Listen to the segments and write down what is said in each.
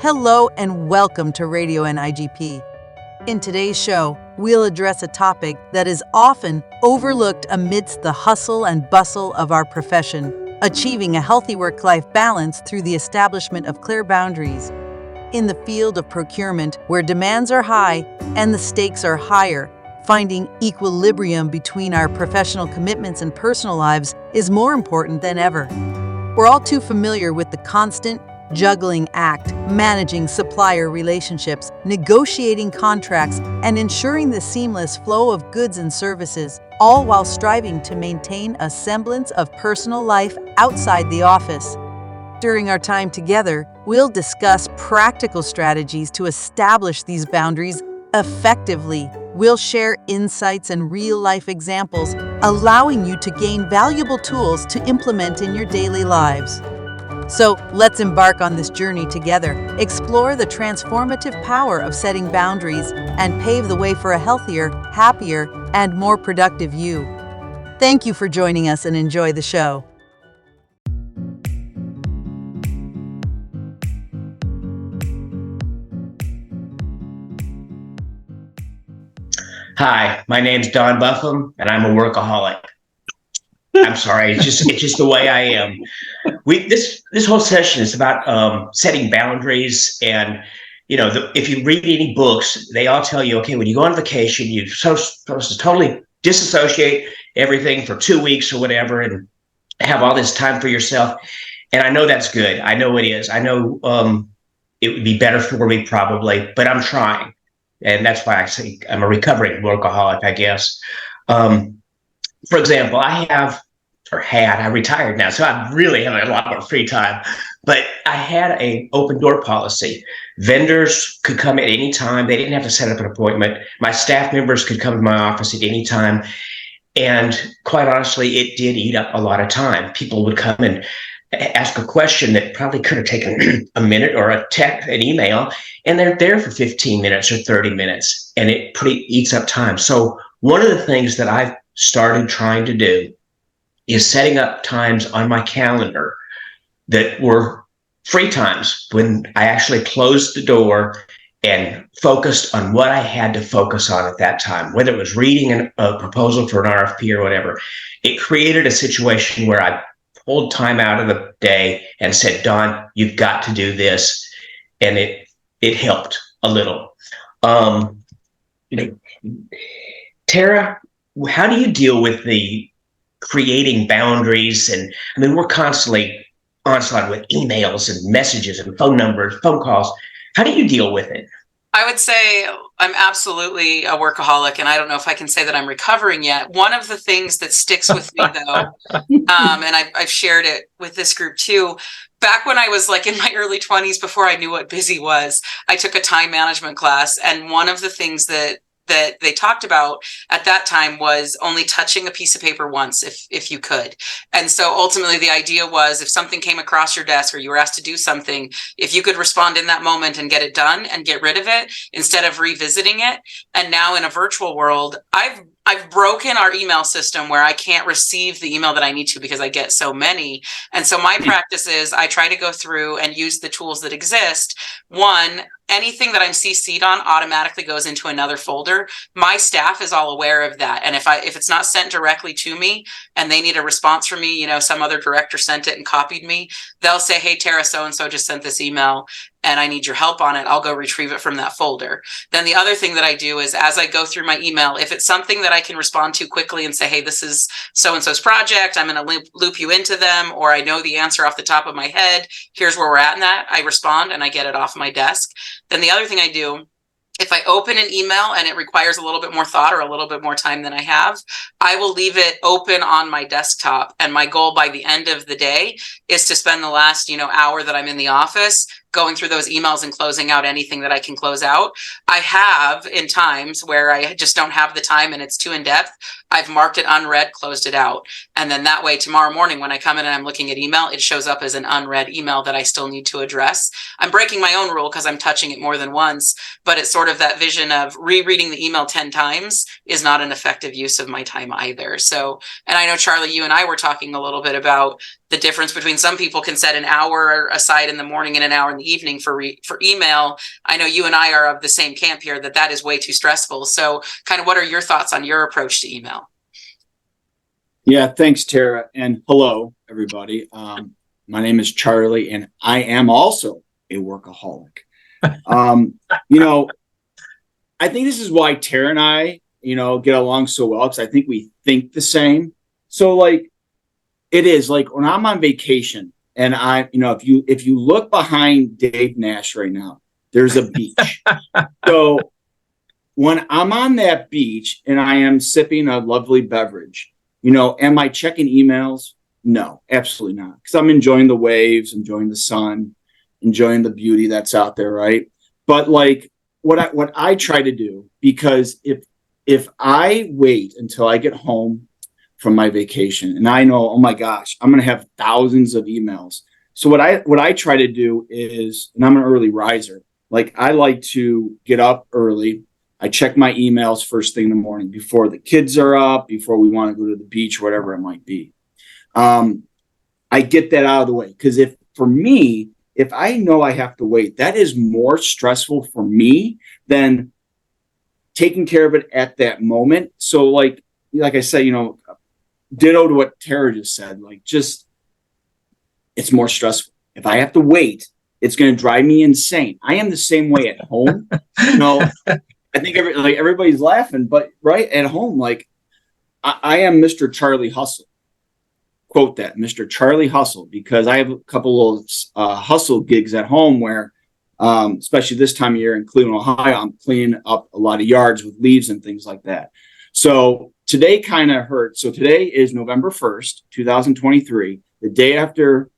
Hello and welcome to Radio NIGP. In today's show, we'll address a topic that is often overlooked amidst the hustle and bustle of our profession: achieving a healthy work-life balance through the establishment of clear boundaries. In the field of procurement, where demands are high and the stakes are higher, finding equilibrium between our professional commitments and personal lives is more important than ever. We're all too familiar with the constant juggling act, managing supplier relationships, negotiating contracts, and ensuring the seamless flow of goods and services, all while striving to maintain a semblance of personal life outside the office. During our time together, we'll discuss practical strategies to establish these boundaries effectively. We'll share insights and real-life examples, allowing you to gain valuable tools to implement in your daily lives. So let's embark on this journey together, explore the transformative power of setting boundaries, and pave the way for a healthier, happier, and more productive you. Thank you for joining us and enjoy the show. Hi, my name's Don Buffum, and I'm a workaholic. I'm sorry, it's just the way I am. This whole session is about setting boundaries, and if you read any books, they all tell you, okay, when you go on vacation, you're supposed to totally disassociate everything for 2 weeks or whatever, and have all this time for yourself. And I know that's good. I know it is. I know it would be better for me probably, but I'm trying. And that's why I say I'm a recovering workaholic, I guess. For example, I retired now, so I really have a lot more free time, but I had an open door policy. Vendors could come at any time. They didn't have to set up an appointment. My staff members could come to my office at any time. And quite honestly, it did eat up a lot of time. People would come and ask a question that probably could have taken a minute or an email, and they're there for 15 minutes or 30 minutes, and it pretty eats up time. So one of the things that I've started trying to do is setting up times on my calendar that were free times when I actually closed the door and focused on what I had to focus on at that time, whether it was reading a proposal for an RFP or whatever. It created a situation where I pulled time out of the day and said, Don, you've got to do this. And it helped a little. Tara, how do you deal with the creating boundaries? And I mean, we're constantly onslaught with emails and messages and phone numbers, phone calls. How do you deal with it? I would say I'm absolutely a workaholic, and I don't know if I can say that I'm recovering yet. One of the things that sticks with me, though, and I've shared it with this group too, back when I was like in my early 20s, before I knew what busy was, I took a time management class, and one of the things that they talked about at that time was only touching a piece of paper once if you could. And so ultimately the idea was, if something came across your desk or you were asked to do something, if you could respond in that moment and get it done and get rid of it instead of revisiting it. And now in a virtual world, I've broken our email system where I can't receive the email that I need to because I get so many. And so my practice is I try to go through and use the tools that exist. One, anything that I'm CC'd on automatically goes into another folder. My staff is all aware of that. And if it's not sent directly to me and they need a response from me, some other director sent it and copied me, they'll say, hey, Tara, so-and-so just sent this email and I need your help on it. I'll go retrieve it from that folder. Then the other thing that I do is, as I go through my email, if it's something that I can respond to quickly and say, hey, this is so-and-so's project, I'm going to loop you into them, or I know the answer off the top of my head, here's where we're at in that, I respond and I get it off my desk. Then the other thing I do, if I open an email and it requires a little bit more thought or a little bit more time than I have, I will leave it open on my desktop. And my goal by the end of the day is to spend the last, hour that I'm in the office going through those emails and closing out anything that I can close out. I have in times where I just don't have the time and it's too in depth, I've marked it unread, closed it out. And then that way, tomorrow morning, when I come in and I'm looking at email, it shows up as an unread email that I still need to address. I'm breaking my own rule because I'm touching it more than once, but it's sort of that vision of rereading the email 10 times is not an effective use of my time either. So, and I know, Charlie, you and I were talking a little bit about the difference between some people can set an hour aside in the morning and an hour in the evening for email. I know you and I are of the same camp here that is way too stressful. So kind of what are your thoughts on your approach to email? Yeah, thanks, Tara. And hello, everybody. My name is Charlie, and I am also a workaholic. I think this is why Tara and I, get along so well, because I think we think the same. So like, it is like when I'm on vacation and if you look behind Dave Nash right now, there's a beach. So when I'm on that beach and I am sipping a lovely beverage, am I checking emails? No, absolutely not. Because I'm enjoying the waves, enjoying the sun, enjoying the beauty that's out there, right? But like what I try to do, because if I wait until I get home from my vacation and I know, oh my gosh, I'm going to have thousands of emails. So what I try to do is, and I'm an early riser, like I like to get up early. I check my emails first thing in the morning before the kids are up, before we want to go to the beach, whatever it might be. I get that out of the way, because if I know I have to wait, that is more stressful for me than taking care of it at that moment. So like I said, ditto to what Tara just said, it's more stressful. If I have to wait, it's going to drive me insane. I am the same way at home. I think everybody's laughing, but right at home, like I am Mr. Charlie Hustle. Quote that, Mr. Charlie Hustle, because I have a couple of hustle gigs at home where, especially this time of year in Cleveland, Ohio, I'm cleaning up a lot of yards with leaves and things like that. So today kind of hurt. So today is November 1st, 2023, the day after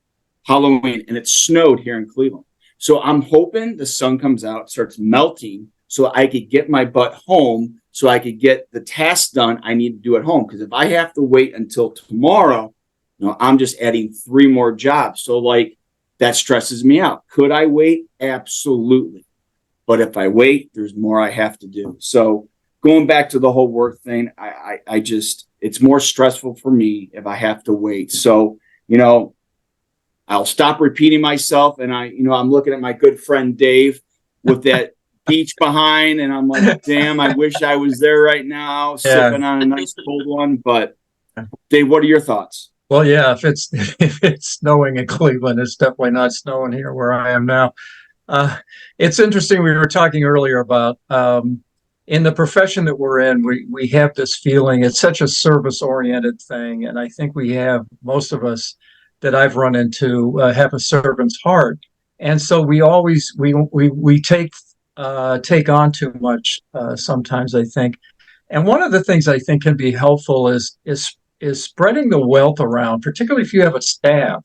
Halloween, and it snowed here in Cleveland. So I'm hoping the sun comes out, starts melting, so I could get my butt home, so I could get the tasks done I need to do at home. Because if I have to wait until tomorrow, I'm just adding 3 more jobs. So like that stresses me out. Could I wait? Absolutely. But if I wait, there's more I have to do. So going back to the whole work thing, I just, it's more stressful for me if I have to wait. So, I'll stop repeating myself. And I'm looking at my good friend Dave with that beach behind, and I'm like, damn, I wish I was there right now, sipping on a nice cold one. But Dave, what are your thoughts? Well, yeah, if it's snowing in Cleveland, it's definitely not snowing here where I am now. It's interesting. We were talking earlier about in the profession that we're in, we have this feeling. It's such a service-oriented thing, and I think we have, most of us that I've run into, have a servant's heart, and so we always we take on too much sometimes, I think. And one of the things I think can be helpful is spreading the wealth around, particularly if you have a staff.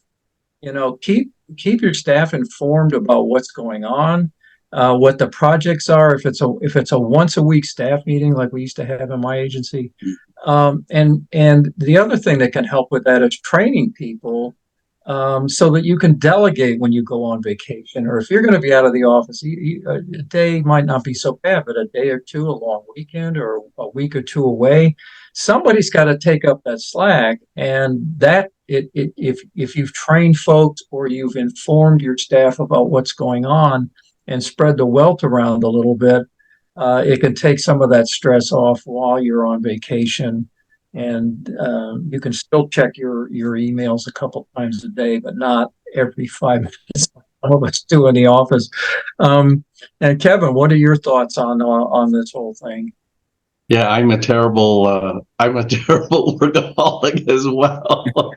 Keep your staff informed about what's going on, what the projects are. If it's a once a week staff meeting like we used to have in my agency, and the other thing that can help with that is training people, so that you can delegate when you go on vacation, or if you're going to be out of the office, a day might not be so bad, but a day or two, a long weekend, or a week or two away, somebody's got to take up that slack. And that if you've trained folks or you've informed your staff about what's going on and spread the wealth around a little bit, it can take some of that stress off while you're on vacation. And you can still check your emails a couple times a day, but not every 5 minutes. Some of us do in the office. And Kevin, what are your thoughts on this whole thing? Yeah, I'm a terrible workaholic as well.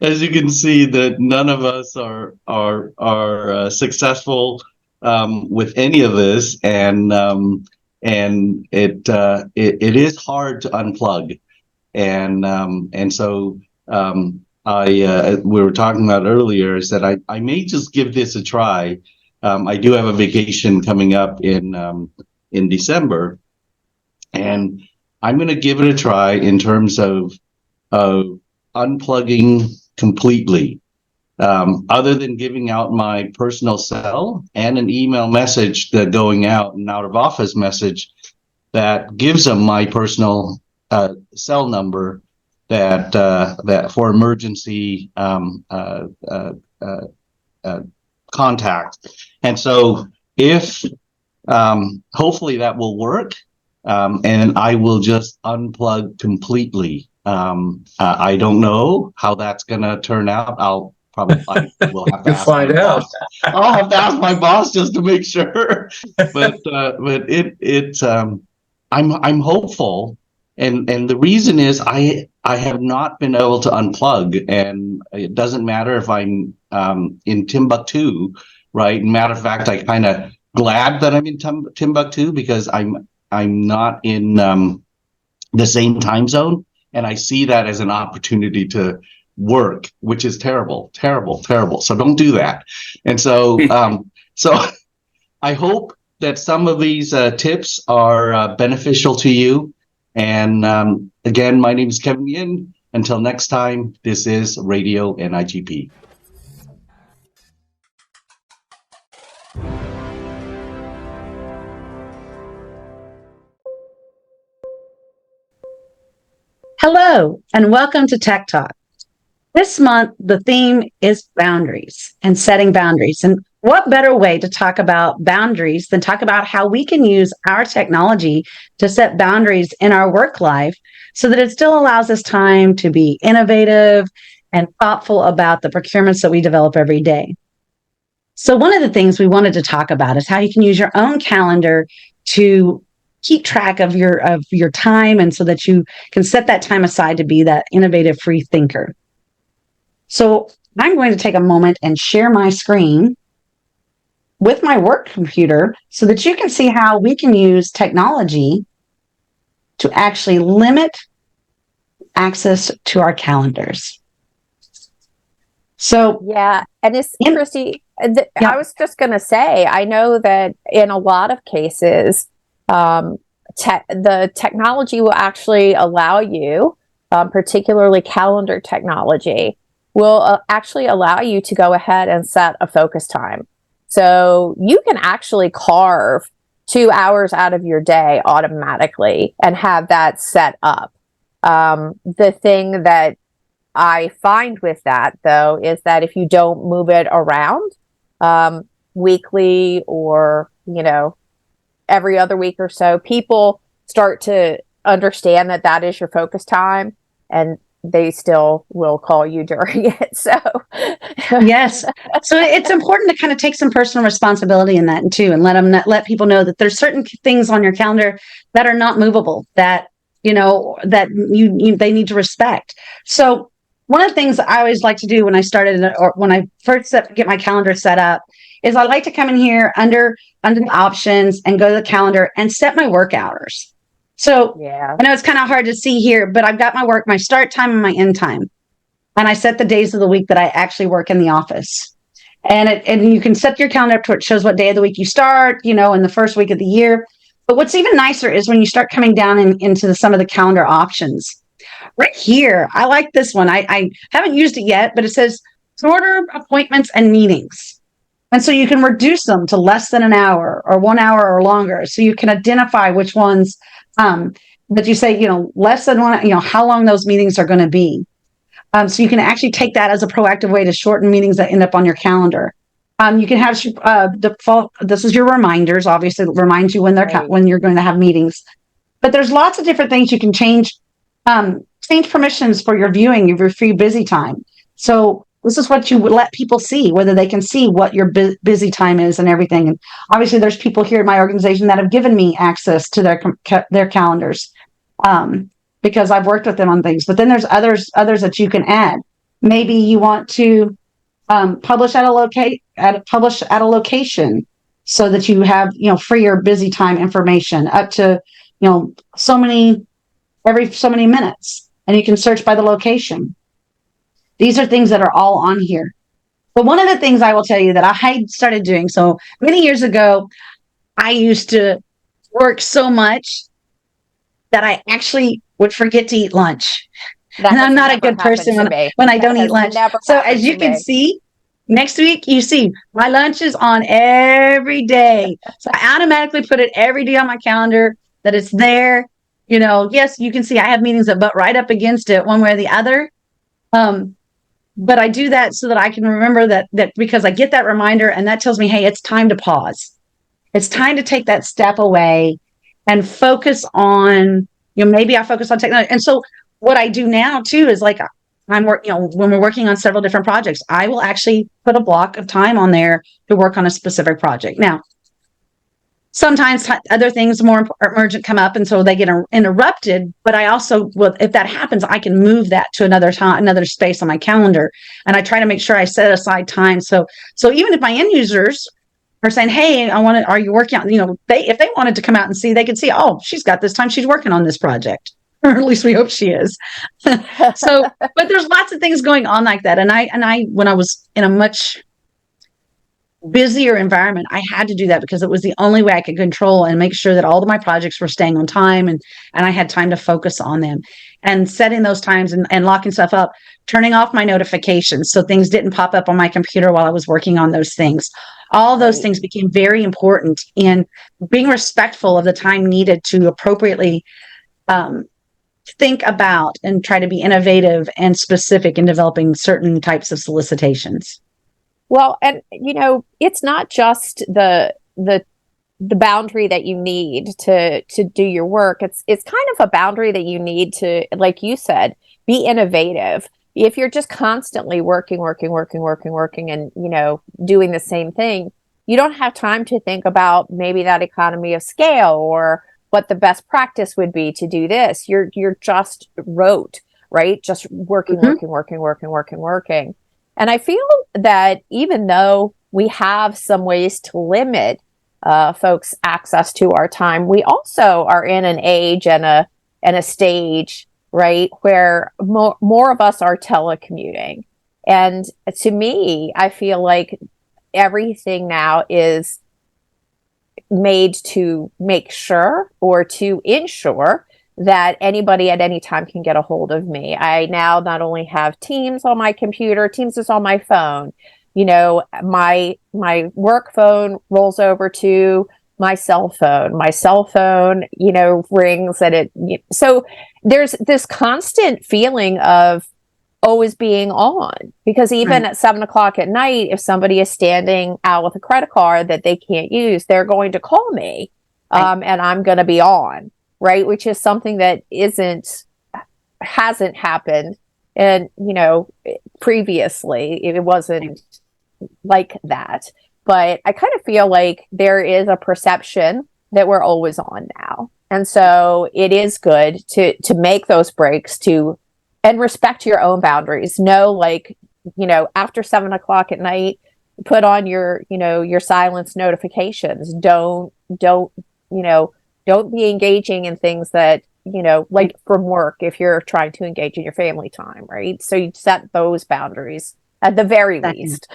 As you can see, that none of us are successful with any of this, and it is hard to unplug, and so we were talking about earlier is that I may just give this a try. I do have a vacation coming up in December, and I'm going to give it a try in terms of unplugging completely. Other than giving out my personal cell and an email message that going out, an out of office message that gives them my personal cell number, that for emergency contact. And so if hopefully that will work, and I will just unplug completely. I don't know how that's going to turn out. I will have to You'll ask find my out. boss. I'll have to ask my boss just to make sure. But I'm hopeful, and the reason is I have not been able to unplug, and it doesn't matter if I'm in Timbuktu, right? Matter of fact, I kind of glad that I'm in Timbuktu because I'm not in the same time zone, and I see that as an opportunity to work, which is terrible. So don't do that. And so so I hope that some of these tips are beneficial to you. And again, my name is Kevin Yin. Until next time, this is Radio NIGP. Hello, and welcome to Tech Talk. This month, the theme is boundaries and setting boundaries. And what better way to talk about boundaries than talk about how we can use our technology to set boundaries in our work life so that it still allows us time to be innovative and thoughtful about the procurements that we develop every day. So one of the things we wanted to talk about is how you can use your own calendar to keep track of your time, and so that you can set that time aside to be that innovative free thinker. So I'm going to take a moment and share my screen with my work computer so that you can see how we can use technology to actually limit access to our calendars. So yeah, and it's Christy. Yeah. I was just going to say, I know that in a lot of cases, the technology will actually allow you, particularly calendar technology, will actually allow you to go ahead and set a focus time. So you can actually carve 2 hours out of your day automatically and have that set up. The thing that I find with that, though, is that if you don't move it around weekly or, every other week or so, people start to understand that that is your focus time, and they still will call you during it. So yes, so it's important to kind of take some personal responsibility in that too, and let people know that there's certain things on your calendar that are not movable, that that they need to respect. So one of the things I always like to do when I started, or when I first get my calendar set up, is I like to come in here under the options and go to the calendar and set my work hours. So yeah, I know it's kind of hard to see here, but I've got my start time and my end time. And I set the days of the week that I actually work in the office. And you can set your calendar up to it shows what day of the week you start, in the first week of the year. But what's even nicer is when you start coming down into some of the calendar options. Right here, I like this one. I haven't used it yet, but it says order appointments and meetings. And so you can reduce them to less than an hour or 1 hour or longer. So you can identify which ones that you say, less than one, how long those meetings are going to be. So you can actually take that as a proactive way to shorten meetings that end up on your calendar. You can have default. This is your reminders. Obviously, it reminds you when when you're going to have meetings. But there's lots of different things you can change. Change permissions for your viewing of your free busy time. So this is what you would let people see, whether they can see what your busy time is and everything. And obviously, there's people here in my organization that have given me access to their calendars because I've worked with them on things. But then there's others that you can add. Maybe you want to publish at a location so that you have free or busy time information up to every so many minutes, and you can search by the location. These are things that are all on here. But one of the things I will tell you that I started doing, so many years ago, I used to work so much that I actually would forget to eat lunch. And I'm not a good person when I don't eat lunch. So as you can see, next week, you see my lunch is on every day. So I automatically put it every day on my calendar that it's there. yes, you can see I have meetings that butt right up against it one way or the other. But I do that so that I can remember that because I get that reminder and that tells me, hey, it's time to pause. It's time to take that step away and focus on, maybe I focus on technology. And so what I do now too is like when we're working on several different projects, I will actually put a block of time on there to work on a specific project. Now, sometimes other things more emergent come up, and so they get interrupted. But I also, if that happens, I can move that to another time, another space on my calendar, and I try to make sure I set aside time. So even if my end users are saying, "Hey, are you working on?" If they wanted to come out and see, they could see, "Oh, she's got this time. She's working on this project." Or at least we hope she is. So, but there's lots of things going on like that. And I, when I was in a much busier environment, I had to do that because it was the only way I could control and make sure that all of my projects were staying on time, and I had time to focus on them, and setting those times and locking stuff up, turning off my notifications so things didn't pop up on my computer while I was working on those things. All those things became very important in being respectful of the time needed to appropriately think about and try to be innovative and specific in developing certain types of solicitations. Well, and it's not just the boundary that you need to do your work. It's kind of a boundary that you need to, like you said, be innovative. If you're just constantly working and doing the same thing, you don't have time to think about maybe that economy of scale or what the best practice would be to do this. You're just rote, right? Just working. And I feel that even though we have some ways to limit folks' access to our time, we also are in an age and a stage, right, where more of us are telecommuting. And to me, I feel like everything now is made to make sure or to ensure that anybody at any time can get a hold of me. I now not only have Teams on my computer, Teams is on my phone. My work phone rolls over to my cell phone. My cell phone, rings and so there's this constant feeling of always being on, because even at 7:00 at night, if somebody is standing out with a credit card that they can't use, they're going to call me, and I'm going to be on, right? Which is something that hasn't happened, and previously it wasn't like that. But I kind of feel like there is a perception that we're always on now, and so it is good to make those breaks and respect your own boundaries. Know, after 7:00 at night, put on your silence notifications. Don't be engaging in things that, like from work, if you're trying to engage in your family time, right? So you set those boundaries at the very least.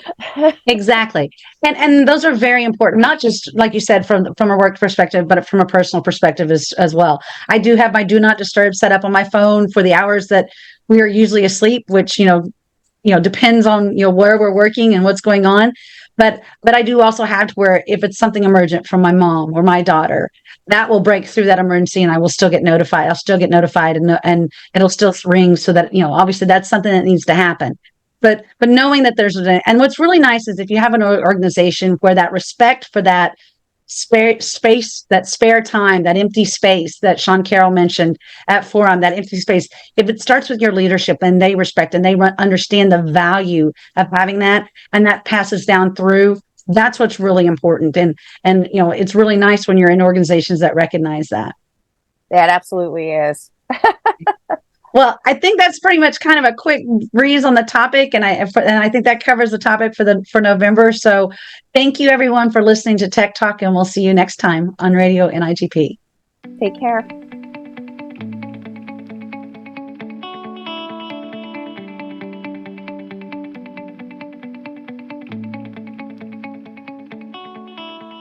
Exactly. And those are very important, not just like you said, from a work perspective, but from a personal perspective as well. I do have my do not disturb set up on my phone for the hours that we are usually asleep, which, depends on, where we're working and what's going on. But I do also have to where if it's something emergent from my mom or my daughter, that will break through that emergency and I will still get notified. I'll still get notified and it'll still ring so that, obviously that's something that needs to happen. But knowing that and what's really nice is if you have an organization where that respect for that spare space, that spare time, that empty space that Sean Carroll mentioned at Forum, that empty space, if it starts with your leadership and they respect and they understand the value of having that, and that passes down through, that's what's really important. And it's really nice when you're in organizations that recognize that. That absolutely is. Well, I think that's pretty much kind of a quick breeze on the topic, and I think that covers the topic for November. So, thank you everyone for listening to Tech Talk, and we'll see you next time on Radio NIGP. Take care.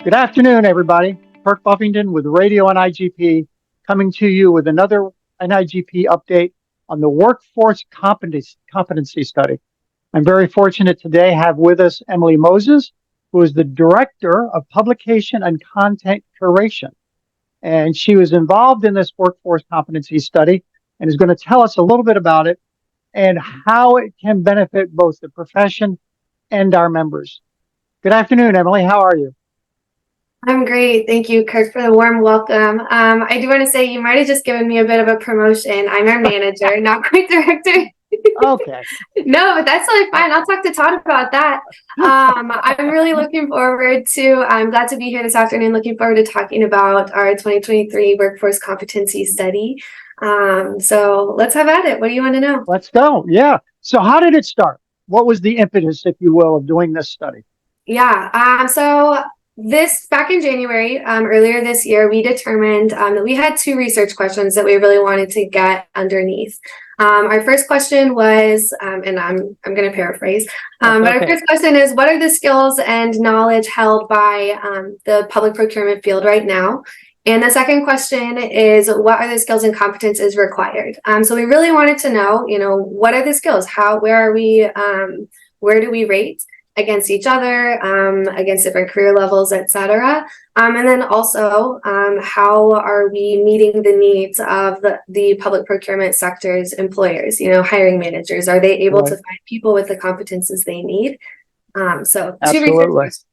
Good afternoon, everybody. Kirk Buffington with Radio NIGP, coming to you with another NIGP update on the Workforce Competency Study. I'm very fortunate today to have with us Emily Moses, who is the Director of Publication and Content Curation. and she was involved in this workforce competency study and is going to tell us a little bit about it and how it can benefit both the profession and our members. Good afternoon, Emily. How are you? I'm great. Thank you, Kirk, for the warm welcome. I do want to say you might have just given me a bit of a promotion. I'm our manager, not quite director. Okay. No, but that's totally fine. I'll talk to Todd about that. I'm really looking forward to, I'm glad to be here this afternoon, looking forward to talking about our 2023 workforce competency study. So let's have at it. What do you want to know? Let's go. Yeah. So how did it start? What was the impetus, if you will, of doing this study? Yeah. So this back in January, earlier this year, we determined that we had two research questions that we really wanted to get underneath. Our first question was, and I'm going to paraphrase, but our first question is, what are the skills and knowledge held by the public procurement field right now? And the second question is, what are the skills and competences required? So we really wanted to know, what are the skills? Where are we? Where do we rate against each other, against different career levels, et cetera. And then also, how are we meeting the needs of the public procurement sector's employers, hiring managers? Are they able to find people with the competences they need? So two research questions.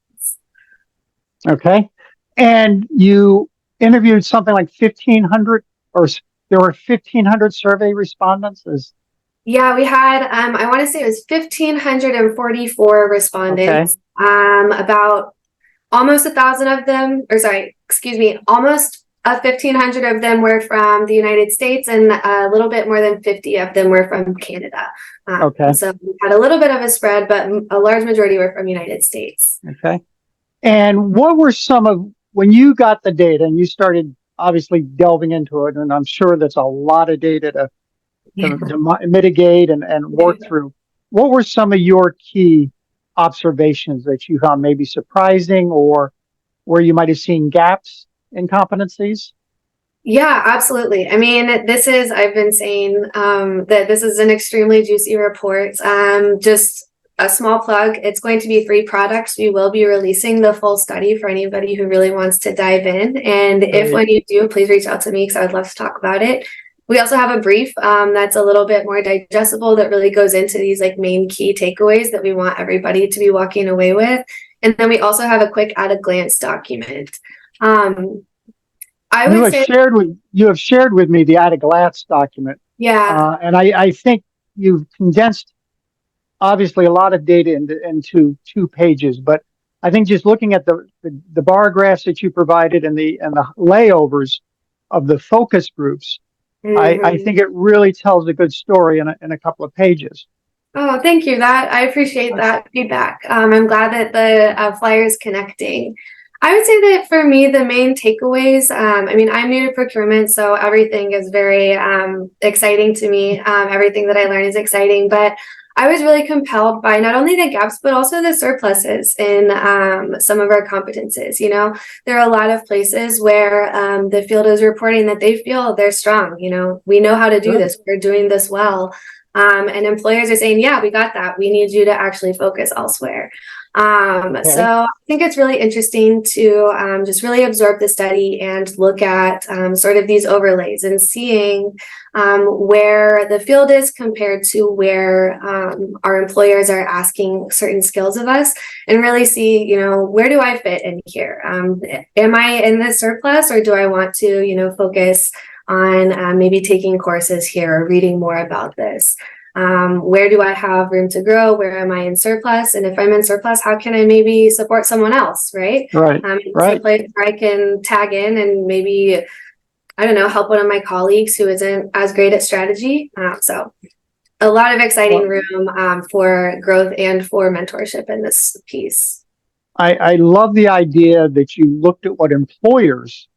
Okay. And you interviewed something like 1,500, or there were 1,500 survey respondents? Yeah, we had, I want to say it was 1,544 respondents. Okay. About almost 1,000 of them, almost 1,500 of them were from the United States, and a little bit more than 50 of them were from Canada. So we had a little bit of a spread, but a large majority were from United States. Okay. And what were when you got the data and you started obviously delving into it, and I'm sure that's a lot of data to mitigate and work through, what were some of your key observations that you found maybe surprising, or where you might have seen gaps in competencies? Yeah, absolutely. I mean, I've been saying that this is an extremely juicy report. Just a small plug, it's going to be 3 products. We will be releasing the full study for anybody who really wants to dive in. And if when you do, please reach out to me because I would love to talk about it. We also have a brief that's a little bit more digestible that really goes into these main key takeaways that we want everybody to be walking away with. And then we also have a quick at-a-glance document. You have shared with me the at-a-glance document. Yeah. And I think you've condensed obviously a lot of data into 2 pages, but I think just looking at the bar graphs that you provided and the layovers of the focus groups, I think it really tells a good story in a couple of pages. Oh, thank you. I appreciate that feedback. I'm glad that the flyer is connecting. I would say that for me, the main takeaways, I'm new to procurement, so everything is very exciting to me. Everything that I learn is exciting, but I was really compelled by not only the gaps, but also the surpluses in some of our competences. There are a lot of places where the field is reporting that they feel they're strong. We know how to do this. We're doing this well. And employers are saying, yeah, we got that. We need you to actually focus elsewhere. So I think it's really interesting to just really absorb the study and look at sort of these overlays and seeing where the field is compared to where our employers are asking certain skills of us, and really see, where do I fit in here? Am I in the surplus, or do I want to, focus on maybe taking courses here or reading more about this? Where do I have room to grow? Where am I in surplus? And if I'm in surplus, how can I maybe support someone else? Right. Some place where I can tag in and maybe, I don't know, help one of my colleagues who isn't as great at strategy. So a lot of exciting room for growth and for mentorship in this piece. I love the idea that you looked at what employers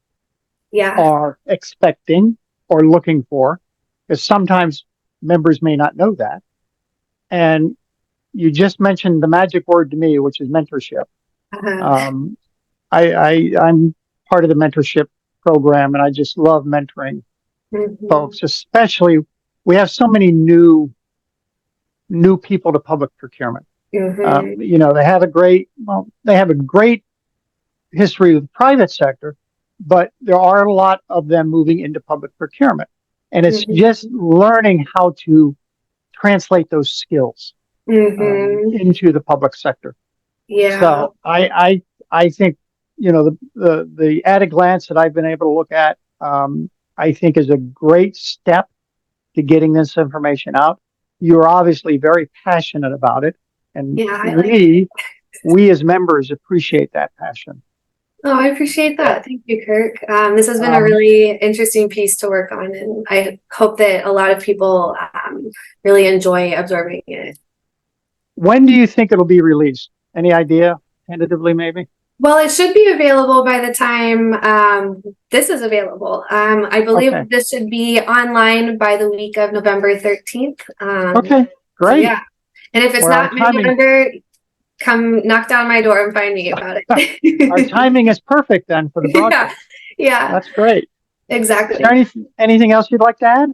are expecting or looking for, because sometimes members may not know that. And you just mentioned the magic word to me, which is mentorship. I'm part of the mentorship program, and I just love mentoring folks, especially we have so many new people to public procurement. They have a great history with the private sector, but there are a lot of them moving into public procurement. And it's just learning how to translate those skills into the public sector. Yeah. So I think, you know, the at a glance that I've been able to look at, I think is a great step to getting this information out. You're obviously very passionate about it, and we as members appreciate that passion. Oh, I appreciate that. Thank you, Kirk. This has been a really interesting piece to work on, and I hope that a lot of people really enjoy absorbing it. When do you think it'll be released? Any idea, tentatively, maybe? Well, it should be available by the time this is available. I believe this should be online by the week of November 13th. Okay, great. So yeah. And if it's not mid-November, come knock down my door and find me about it. Our timing is perfect then for the broadcast. Yeah. That's great. Exactly. Is there anything else you'd like to add?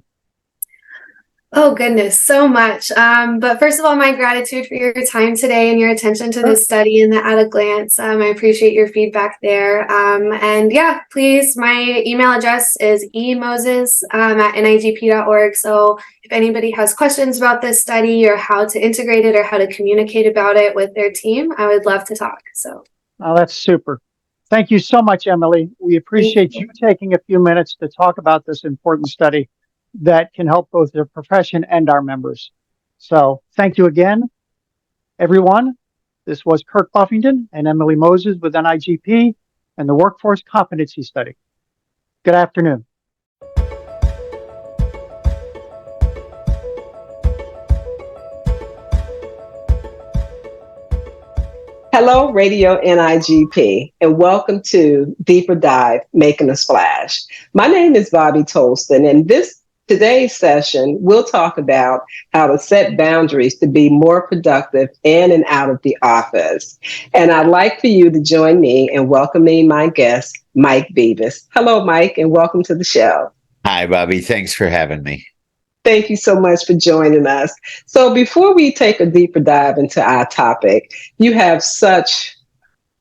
Oh, goodness, so much. But first of all, my gratitude for your time today and your attention to this study and the at a glance. I appreciate your feedback there. And yeah, please, my email address is emoses at nigp.org. So if anybody has questions about this study or how to integrate it or how to communicate about it with their team, I would love to talk. So. Oh, that's super. Thank you so much, Emily. We appreciate you taking a few minutes to talk about this important study that can help both the profession and our members. So thank you again, everyone. This was Kirk Buffington and Emily Moses with NIGP and the Workforce Competency Study. Good afternoon. Hello, Radio NIGP, and welcome to Deeper Dive, Making a Splash. My name is Bobby Tolston, and today's session, we'll talk about how to set boundaries to be more productive in and out of the office. And I'd like for you to join me in welcoming my guest, Mike Beavis. Hello, Mike, and welcome to the show. Hi, Bobby. Thanks for having me. Thank you so much for joining us. So before we take a deeper dive into our topic, you have such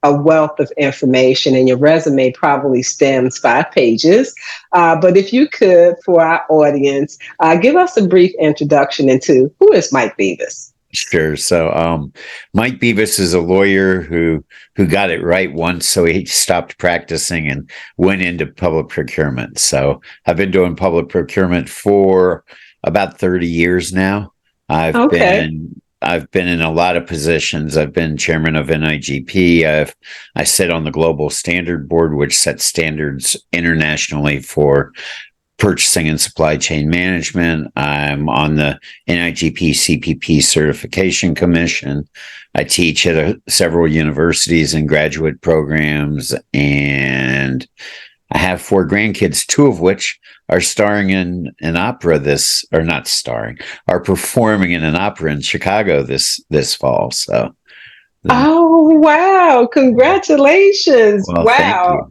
a wealth of information, and your resume probably stems 5 pages. But if you could, for our audience, give us a brief introduction into who is Mike Beavis? Sure. So Mike Beavis is a lawyer who got it right once, so he stopped practicing and went into public procurement. So I've been doing public procurement for about 30 years now. I've been in a lot of positions. I've been chairman of NIGP. I sit on the Global Standard Board, which sets standards internationally for purchasing and supply chain management. I'm on the NIGP CPP Certification Commission. I teach at several universities and graduate programs, and I have 4 grandkids, 2 of which are starring in an opera are performing in an opera in Chicago this fall. So. Oh, wow. Congratulations. Well, wow.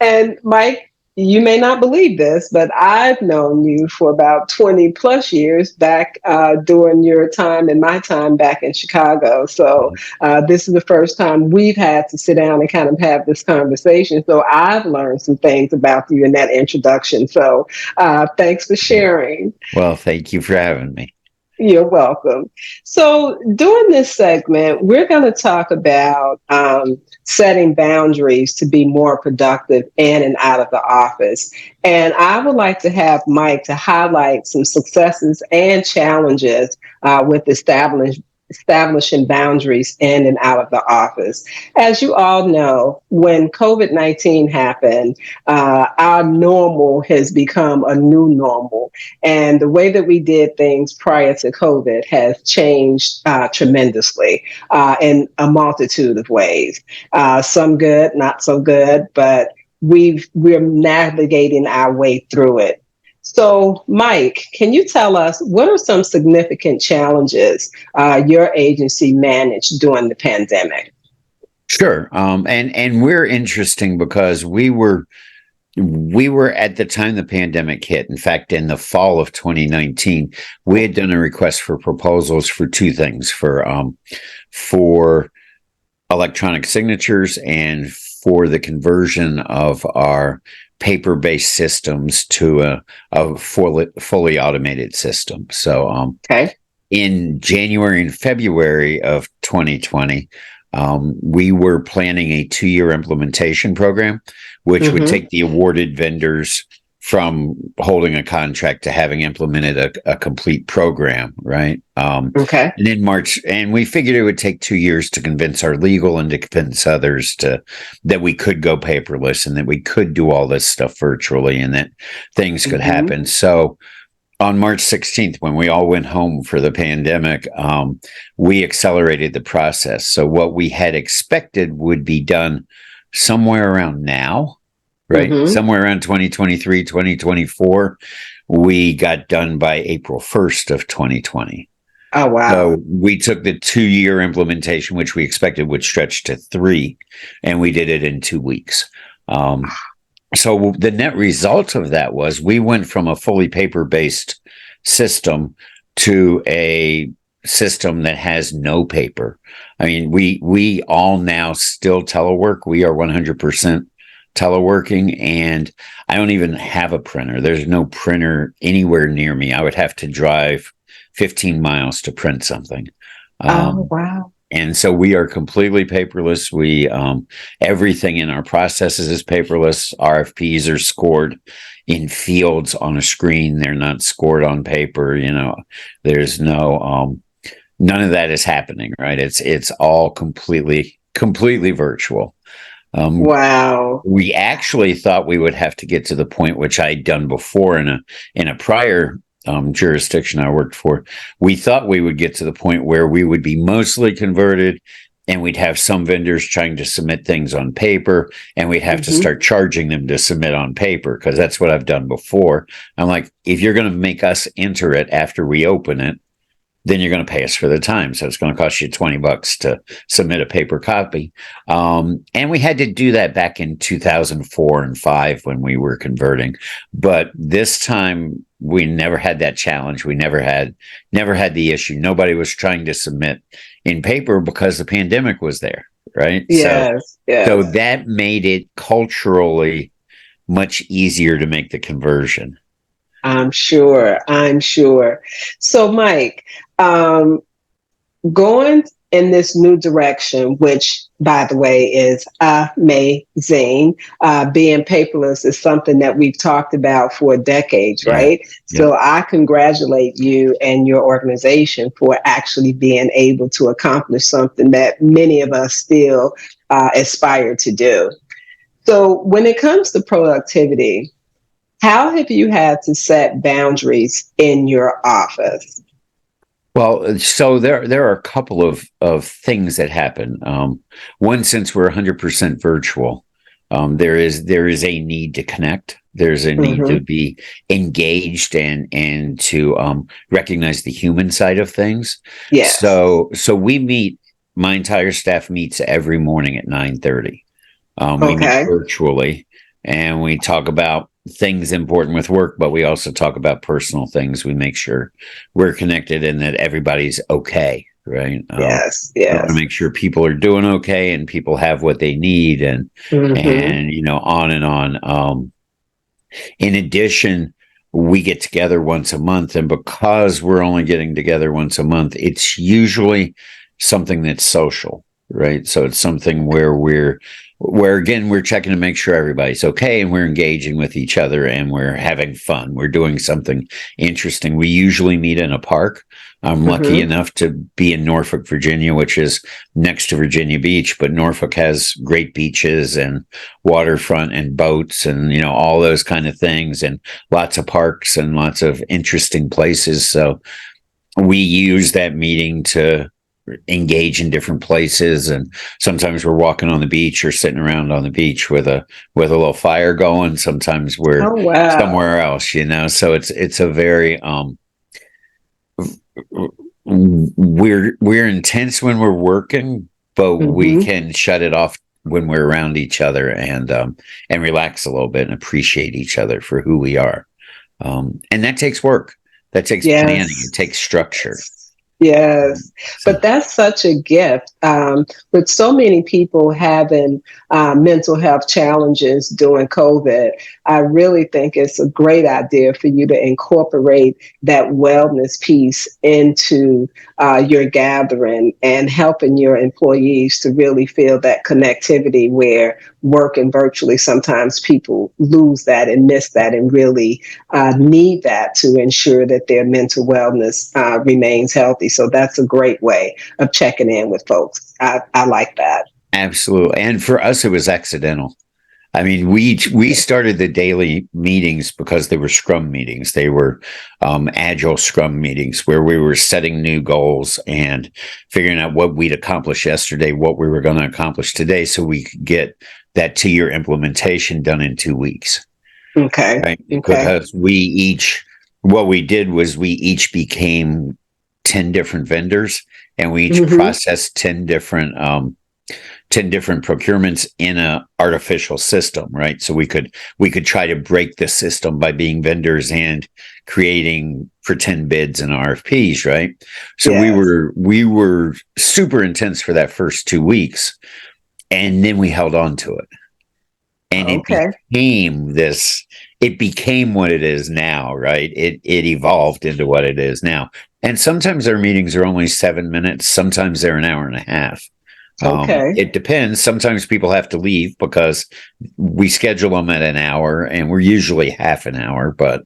Thank you. And Mike, you may not believe this, but I've known you for about 20 plus years back during your time and my time back in Chicago. So this is the first time we've had to sit down and kind of have this conversation. So I've learned some things about you in that introduction. So thanks for sharing. Well, thank you for having me. You're welcome. So during this segment, we're going to talk about setting boundaries to be more productive in and out of the office. And I would like to have Mike to highlight some successes and challenges with establishing boundaries in and out of the office. As you all know, when COVID-19 happened, our normal has become a new normal. And the way that we did things prior to COVID has changed tremendously in a multitude of ways. Some good, not so good, but we're navigating our way through it. So, Mike, can you tell us what are some significant challenges your agency managed during the pandemic? Sure. And we're interesting because we were at the time the pandemic hit. In fact, in the fall of 2019, we had done a request for proposals for 2 things: for electronic signatures and for the conversion of our paper-based systems to a fully automated system. So Okay. in January and February of 2020, we were planning a 2-year implementation program, which would take the awarded vendors from holding a contract to having implemented a complete program, right? Okay. And in March, and we figured it would take 2 years to convince our legal and to convince others that we could go paperless and that we could do all this stuff virtually and that things could happen. So on March 16th, when we all went home for the pandemic, we accelerated the process. So what we had expected would be done somewhere around now, right? Somewhere around 2023, 2024, we got done by April 1st of 2020. Oh, wow. So we took the 2-year implementation, which we expected would stretch to 3, and we did it in 2 weeks. So the net result of that was we went from a fully paper-based system to a system that has no paper. I mean, we all now still telework. We are 100% teleworking, and I don't even have a printer. There's no printer anywhere near me. I would have to drive 15 miles to print something. Oh, wow. And so we are completely paperless. We everything in our processes is paperless. RFPs are scored in fields on a screen. They're not scored on paper. You know, there's no none of that is happening, right? It's all completely virtual. Wow. We actually thought we would have to get to the point which I'd done before in a prior jurisdiction I worked for. We thought we would get to the point where we would be mostly converted and we'd have some vendors trying to submit things on paper and we'd have to start charging them to submit on paper, because that's what I've done before. I'm like, if you're going to make us enter it after we open it, then you're going to pay us for the time. So it's going to cost you $20 to submit a paper copy. And we had to do that back in 2004 and 5 when we were converting. But this time we never had that challenge. We never had the issue. Nobody was trying to submit in paper because the pandemic was there, right? Yes. So that made it culturally much easier to make the conversion. I'm sure. So, Mike, going in this new direction, which, by the way, is amazing. Being paperless is something that we've talked about for decades, right? So I congratulate you and your organization for actually being able to accomplish something that many of us still aspire to do. So when it comes to productivity, how have you had to set boundaries in your office? Well, so there are a couple of things that happen. One, since we're 100% virtual, there is a need to connect. There's a need to be engaged and to recognize the human side of things. Yes. So we meet. My entire staff meets every morning at 9:30. We meet virtually, and we talk about things important with work, but we also talk about personal things. We make sure we're connected and that everybody's okay, right? Yes. We want to make sure people are doing okay and people have what they need, and you know, on and on. In addition, we get together once a month, and because we're only getting together once a month, it's usually something that's social, right? So it's something where again, we're checking to make sure everybody's okay and we're engaging with each other and we're having fun. We're doing something interesting. We usually meet in a park. I'm lucky enough to be in Norfolk, Virginia, which is next to Virginia Beach, but Norfolk has great beaches and waterfront and boats and, you know, all those kind of things, and lots of parks and lots of interesting places. So we use that meeting to engage in different places, and sometimes we're walking on the beach or sitting around on the beach with a little fire going. Sometimes we're somewhere else, you know. So it's a very we're intense when we're working, but we can shut it off when we're around each other and relax a little bit and appreciate each other for who we are. And that takes work. That takes planning. It takes structure. Yes, So, but that's such a gift. With so many people having mental health challenges during COVID, I really think it's a great idea for you to incorporate that wellness piece into your gathering and helping your employees to really feel that connectivity where working virtually, sometimes people lose that and miss that and really need that to ensure that their mental wellness remains healthy. So that's a great way of checking in with folks. I like that. absolutely. And for us, it was accidental. I mean, we started the daily meetings because they were Scrum meetings. They were agile Scrum meetings where we were setting new goals and figuring out what we'd accomplished yesterday, what we were going to accomplish today, so we could get that 2-year implementation done in 2 weeks. Okay. Right? Okay. Because what we did was we each became 10 different vendors, and we each processed 10 different procurements in a artificial system, right? So we could try to break the system by being vendors and creating pretend bids and RFPs, right? So Yes. we were super intense for that first 2 weeks, and then we held on to it. And Okay. it became what it is now, right? It evolved into what it is now. And sometimes our meetings are only 7 minutes, sometimes they're an hour and a half. Okay. It depends. Sometimes people have to leave because we schedule them at an hour, and we're usually half an hour, but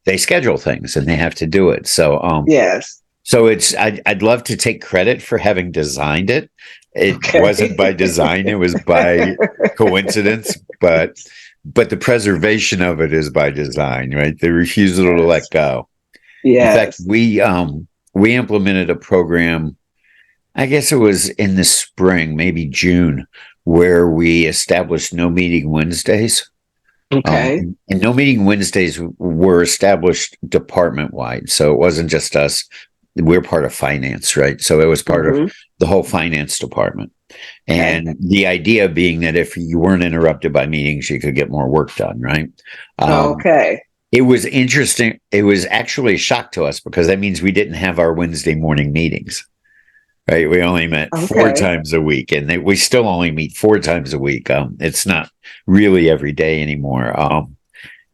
they schedule things and they have to do it. So, Yes. so I'd love to take credit for having designed it. It wasn't by design, it was by coincidence, but the preservation of it is by design, right? The refusal to let go. In fact, Yes. we implemented a program, I guess it was in the spring, maybe June, where we established no meeting Wednesdays. Okay. And no meeting Wednesdays were established department wide. So it wasn't just us. We're part of finance, right? So it was part of the whole finance department. And the idea being that if you weren't interrupted by meetings, you could get more work done, right? Okay. It was interesting. It was actually a shock to us because that means we didn't have our Wednesday morning meetings. Right, we only met 4 times a week, and we still only meet 4 times a week. It's not really every day anymore.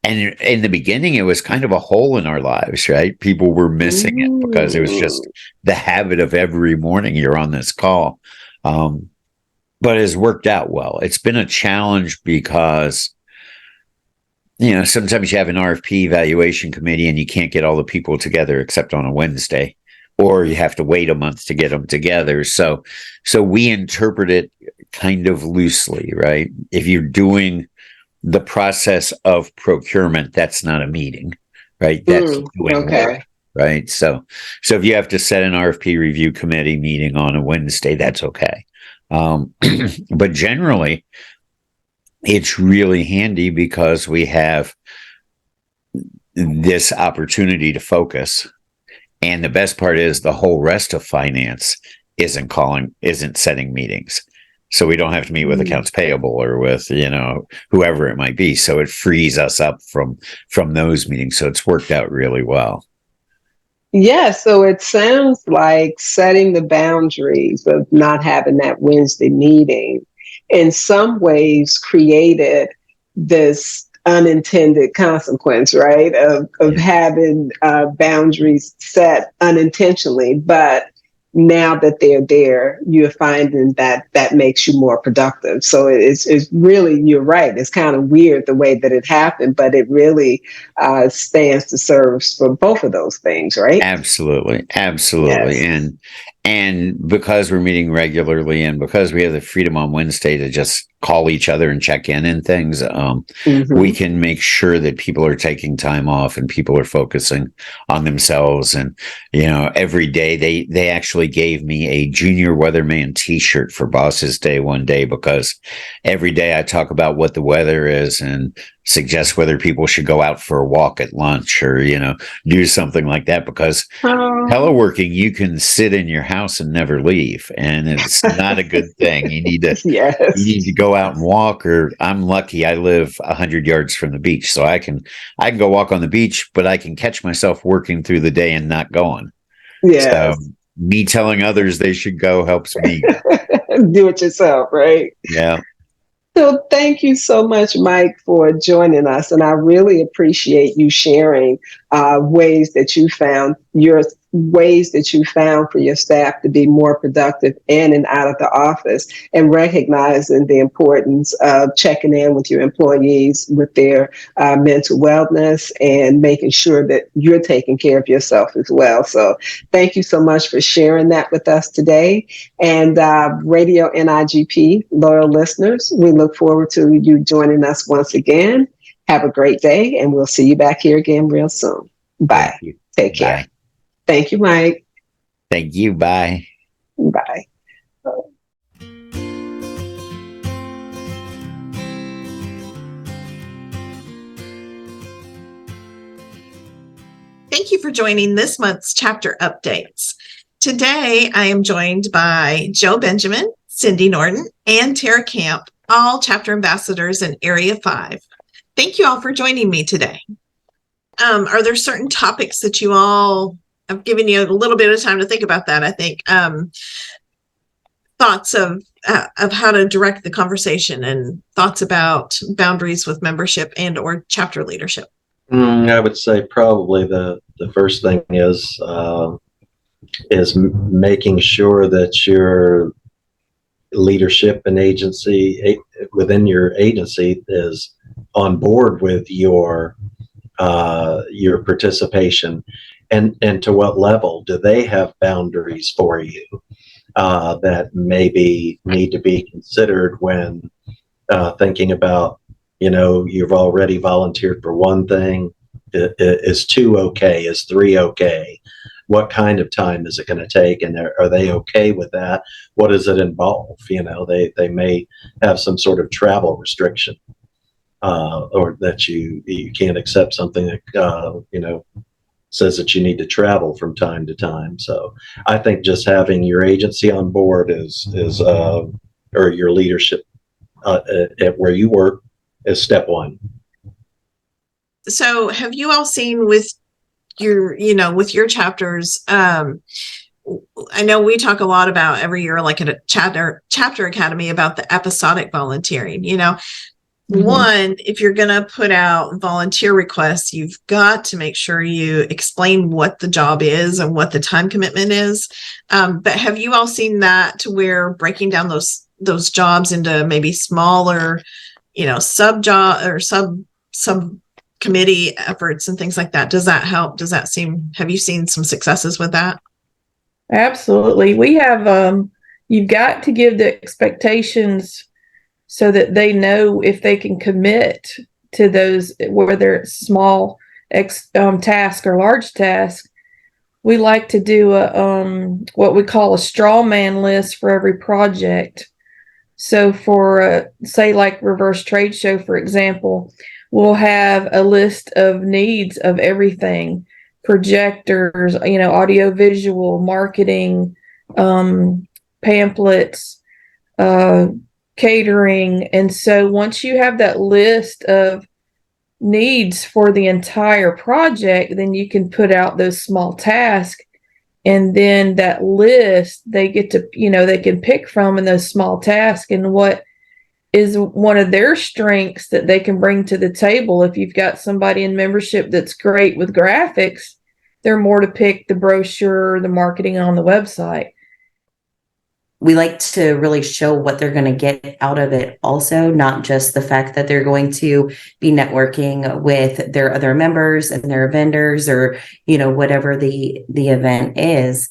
And in the beginning, it was kind of a hole in our lives, right? People were missing it because it was just the habit of every morning you're on this call. But it has worked out well. It's been a challenge because, sometimes you have an RFP evaluation committee and you can't get all the people together except on a Wednesday, or you have to wait a month to get them together. So we interpret it kind of loosely, right? If you're doing the process of procurement, that's not a meeting, right? That's doing work, right? So if you have to set an RFP review committee meeting on a Wednesday, that's okay. But generally, it's really handy because we have this opportunity to focus. And the best part is the whole rest of finance isn't setting meetings. So we don't have to meet with accounts payable or with, whoever it might be. So it frees us up from those meetings. So it's worked out really well. Yeah, so it sounds like setting the boundaries of not having that Wednesday meeting in some ways created this unintended consequence, right? Of having boundaries set unintentionally, but now that they're there, you're finding that makes you more productive. So it's really, you're right. It's kind of weird the way that it happened, but it really stands to serve for both of those things, right? Absolutely. Yes. And because we're meeting regularly and because we have the freedom on Wednesday to just call each other and check in and things, we can make sure that people are taking time off and people are focusing on themselves. And, every day they actually gave me a junior weatherman t-shirt for Boss's Day one day, because every day I talk about what the weather is and suggest whether people should go out for a walk at lunch or, do something like that, because teleworking, you can sit in your house and never leave, and it's not a good thing. You need to you need to go out and walk. Or I'm lucky, I live 100 yards from the beach, so I can go walk on the beach, but I can catch myself working through the day and not going. Yes. So me telling others they should go helps me. Do it yourself, right? Yeah. So thank you so much, Mike, for joining us. And I really appreciate you sharing ways that you found for your staff to be more productive in and out of the office, and recognizing the importance of checking in with your employees with their mental wellness and making sure that you're taking care of yourself as well. So thank you so much for sharing that with us today. And Radio NIGP loyal listeners, we look forward to you joining us once again. Have a great day, and we'll see you back here again real soon. Bye. Take care. Bye. Thank you, Mike. Thank you. Bye. Bye. Thank you for joining this month's chapter updates. Today, I am joined by Joe Benjamin, Cindy Norton, and Tara Camp, all chapter ambassadors in Area 5. Thank you all for joining me today. Are there certain topics that you all, I've given you a little bit of time to think about that, I think, thoughts of how to direct the conversation and thoughts about boundaries with membership and or chapter leadership? I would say probably the first thing is making sure that your leadership and agency within your agency is on board with your participation, and to what level do they have boundaries for you that maybe need to be considered when thinking about, you've already volunteered for one thing. Is 2 okay? Is 3 okay? What kind of time is it going to take? And are they okay with that? What does it involve? They may have some sort of travel restriction, or that you can't accept something that, says that you need to travel from time to time. So I think just having your agency on board or your leadership at where you work is step one. So have you all seen with your chapters, I know we talk a lot about every year, like at a chapter academy, about the episodic volunteering. One, if you're going to put out volunteer requests, you've got to make sure you explain what the job is and what the time commitment is. But have you all seen that to where breaking down those jobs into maybe smaller, sub job or sub committee efforts and things like that? Does that help? Have you seen some successes with that? Absolutely. We have, you've got to give the expectations so that they know if they can commit to those, whether it's small task or large task. We like to do what we call a straw man list for every project. So for, say, like Reverse Trade Show, for example, we'll have a list of needs of everything: projectors, audio visual, marketing, pamphlets, catering. And so once you have that list of needs for the entire project, then you can put out those small tasks, and then that list they get to, they can pick from in those small tasks and what is one of their strengths that they can bring to the table. If you've got somebody in membership that's great with graphics, they're more to pick the brochure, the marketing on the website. We like to really show what they're going to get out of it also, not just the fact that they're going to be networking with their other members and their vendors, or, whatever the event is.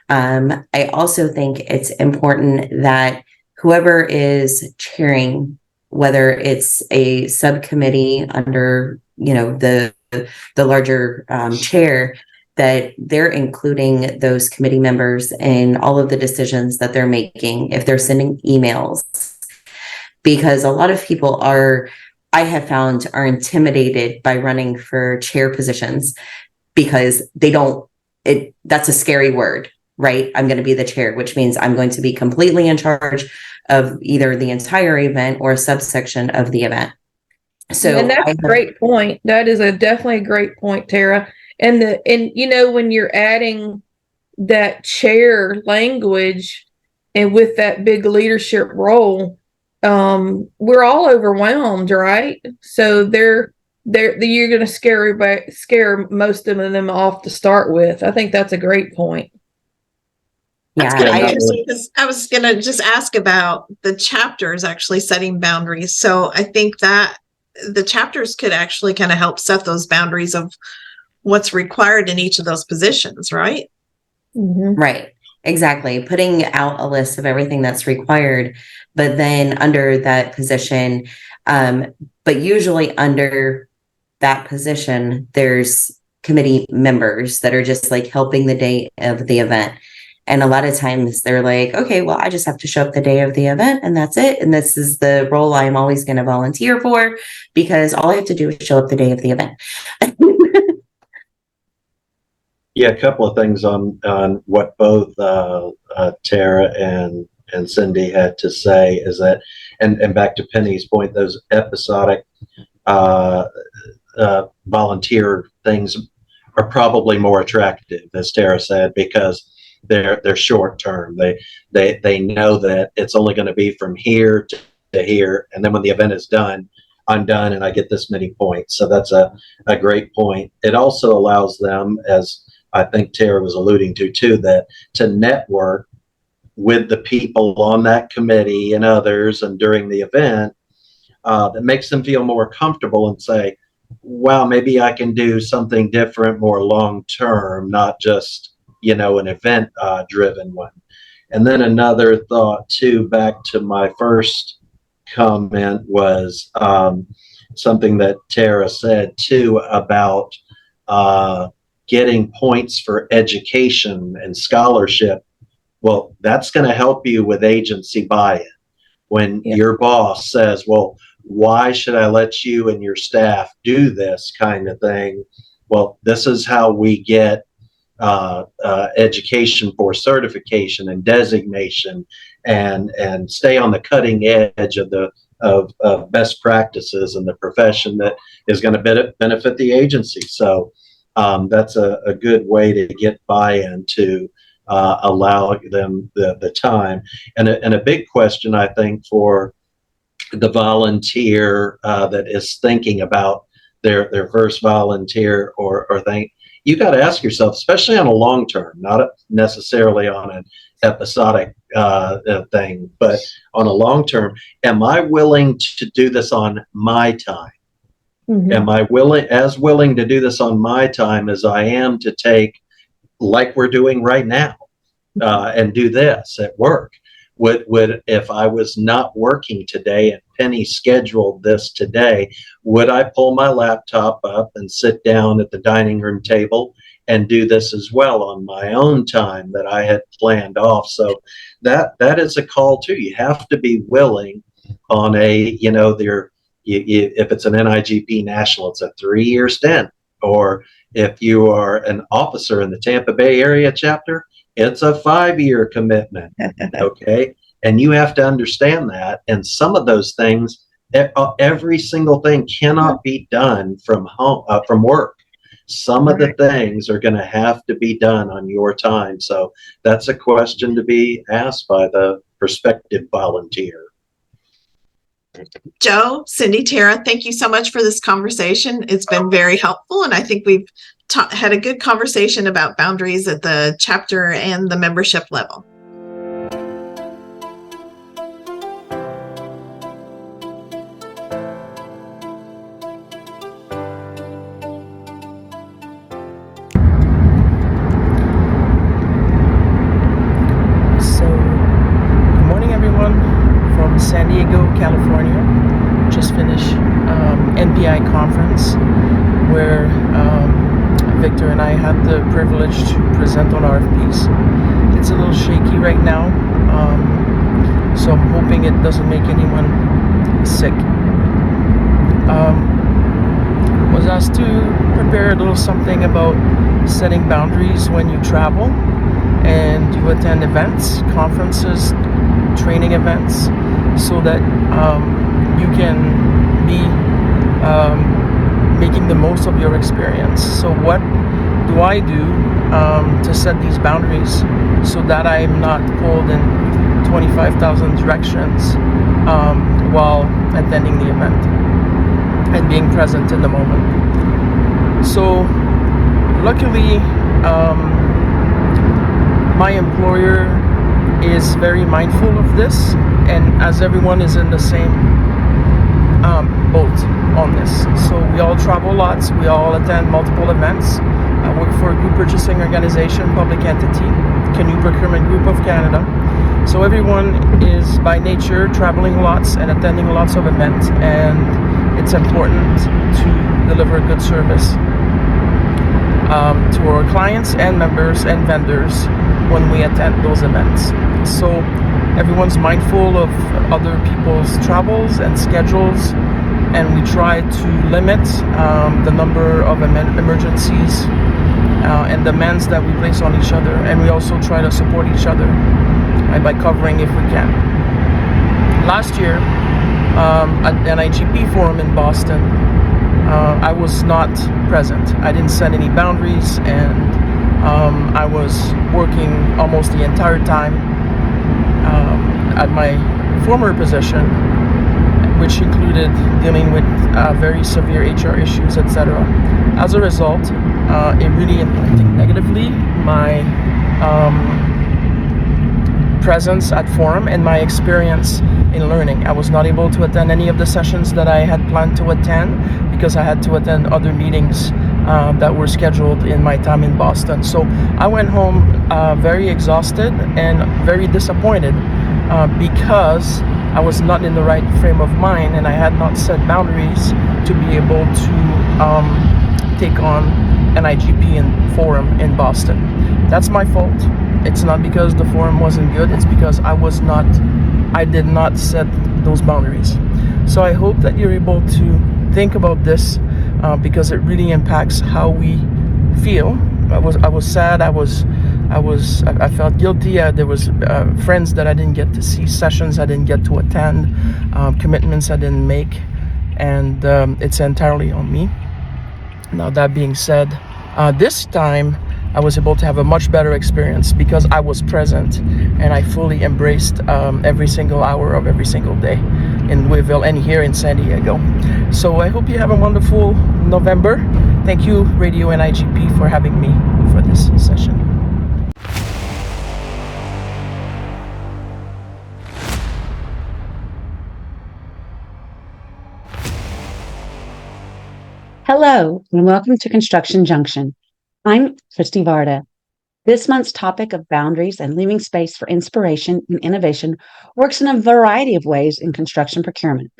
I also think it's important that whoever is chairing, whether it's a subcommittee under, the larger chair, that they're including those committee members in all of the decisions that they're making, if they're sending emails. Because a lot of people I have found, are intimidated by running for chair positions because that's a scary word, right? I'm going to be the chair, which means I'm going to be completely in charge of either the entire event or a subsection of the event. So, and that's a great point. That is definitely a great point, Tara. And when you're adding, that chair language and with that big leadership role, we're all overwhelmed, right? So you're going to scare most of them off to start with. I think that's a great point. Yeah, That's kind of interesting because I was going to just ask about the chapters actually setting boundaries. So I think that the chapters could actually kind of help set those boundaries of what's required in each of those positions, right? Mm-hmm. Right. Exactly. Putting out a list of everything that's required, but then under that position, but usually under that position, there's committee members that are just like helping the day of the event. And a lot of times they're like, okay, well, I just have to show up the day of the event and that's it. And this is the role I'm always going to volunteer for because all I have to do is show up the day of the event. Yeah, a couple of things on what both Tara and Cindy had to say is that, and back to Penny's point, those episodic volunteer things are probably more attractive, as Tara said, because they're short term. They know that it's only going to be from here to here, and then when the event is done, I'm done and I get this many points. So that's a great point. It also allows them, as I think Tara was alluding to too, that to network with the people on that committee and others and during the event, that makes them feel more comfortable and say, wow, maybe I can do something different, more long-term, not just, an event driven one. And then another thought too, back to my first comment was something that Tara said too about getting points for education and scholarship. Well, that's going to help you with agency buy-in. When your boss says, well, why should I let you and your staff do this kind of thing? Well, this is how we get education for certification and designation and stay on the cutting edge of best practices in the profession that is going to benefit the agency. So that's a good way to get buy-in to allow them the time. And a big question, I think, for the volunteer that is thinking about their first volunteer or thing, you got to ask yourself, especially on a long term, not necessarily on an episodic thing, but on a long term, am I willing to do this on my time? Mm-hmm. Am I willing to do this on my time as I am to take, like we're doing right now, and do this at work? Would if I was not working today and Penny scheduled this today, would I pull my laptop up and sit down at the dining room table and do this as well on my own time that I had planned off? So that is a call too. You have to be willing on if it's an NIGP national, it's a 3-year stint. Or if you are an officer in the Tampa Bay area chapter, it's a 5-year commitment. Okay. And you have to understand that. And some of those things, every single thing cannot be done from home, from work. Some of the things are going to have to be done on your time. So that's a question to be asked by the prospective volunteer. Joe, Cindy, Tara, thank you so much for this conversation. It's been very helpful. And I think we've had a good conversation about boundaries at the chapter and the membership level. San Diego, California. Just finished NPI conference where Victor and I had the privilege to present on RFPs. It's a little shaky right now, so I'm hoping it doesn't make anyone sick. Was asked to prepare a little something about setting boundaries when you travel and you attend events, conferences, training events, so that you can be making the most of your experience. So what do I do to set these boundaries so that I'm not pulled in 25,000 directions while attending the event and being present in the moment. So luckily, my employer is very mindful of this, and as everyone is in the same boat on this. So we all travel lots, we all attend multiple events. I work for a group purchasing organization, public entity, Canoe Procurement Group of Canada. So everyone is by nature traveling lots and attending lots of events, and it's important to deliver good service to our clients and members and vendors when we attend those events. So everyone's mindful of other people's travels and schedules, and we try to limit the number of emergencies and demands that we place on each other, and we also try to support each other by covering if we can. Last year at NIGP Forum in Boston, I was not present. I didn't set any boundaries, and I was working almost the entire time at my former position, which included dealing with very severe HR issues, etc. As a result, it really impacted negatively my presence at Forum and my experience in learning. I was not able to attend any of the sessions that I had planned to attend because I had to attend other meetings that were scheduled in my time in Boston. So I went home very exhausted and very disappointed because I was not in the right frame of mind, and I had not set boundaries to be able to take on NIGP and Forum in Boston. That's my fault. It's not because the Forum wasn't good, it's because I did not set those boundaries. So I hope that you're able to think about this because it really impacts how we feel. I was sad. I felt guilty. There was friends that I didn't get to see, sessions I didn't get to attend, commitments I didn't make, and it's entirely on me. Now that being said, this time I was able to have a much better experience because I was present and I fully embraced every single hour of every single day in Louisville and here in San Diego. So I hope you have a wonderful November. Thank you, Radio NIGP, for having me for this session. Hello, and welcome to Construction Junction. I'm Christy Varda. This month's topic of boundaries and leaving space for inspiration and innovation works in a variety of ways in construction procurement.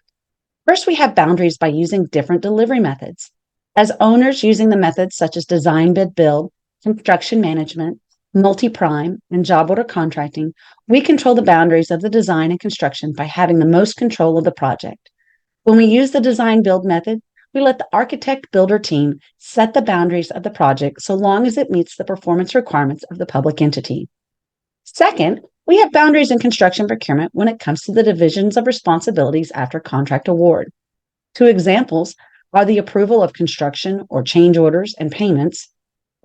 First, we have boundaries by using different delivery methods. As owners using the methods such as design, bid, build, construction management, multi-prime, and job order contracting, we control the boundaries of the design and construction by having the most control of the project. When we use the design build method, we let the architect builder team set the boundaries of the project so long as it meets the performance requirements of the public entity. Second, we have boundaries in construction procurement when it comes to the divisions of responsibilities after contract award. Two examples are the approval of construction or change orders and payments,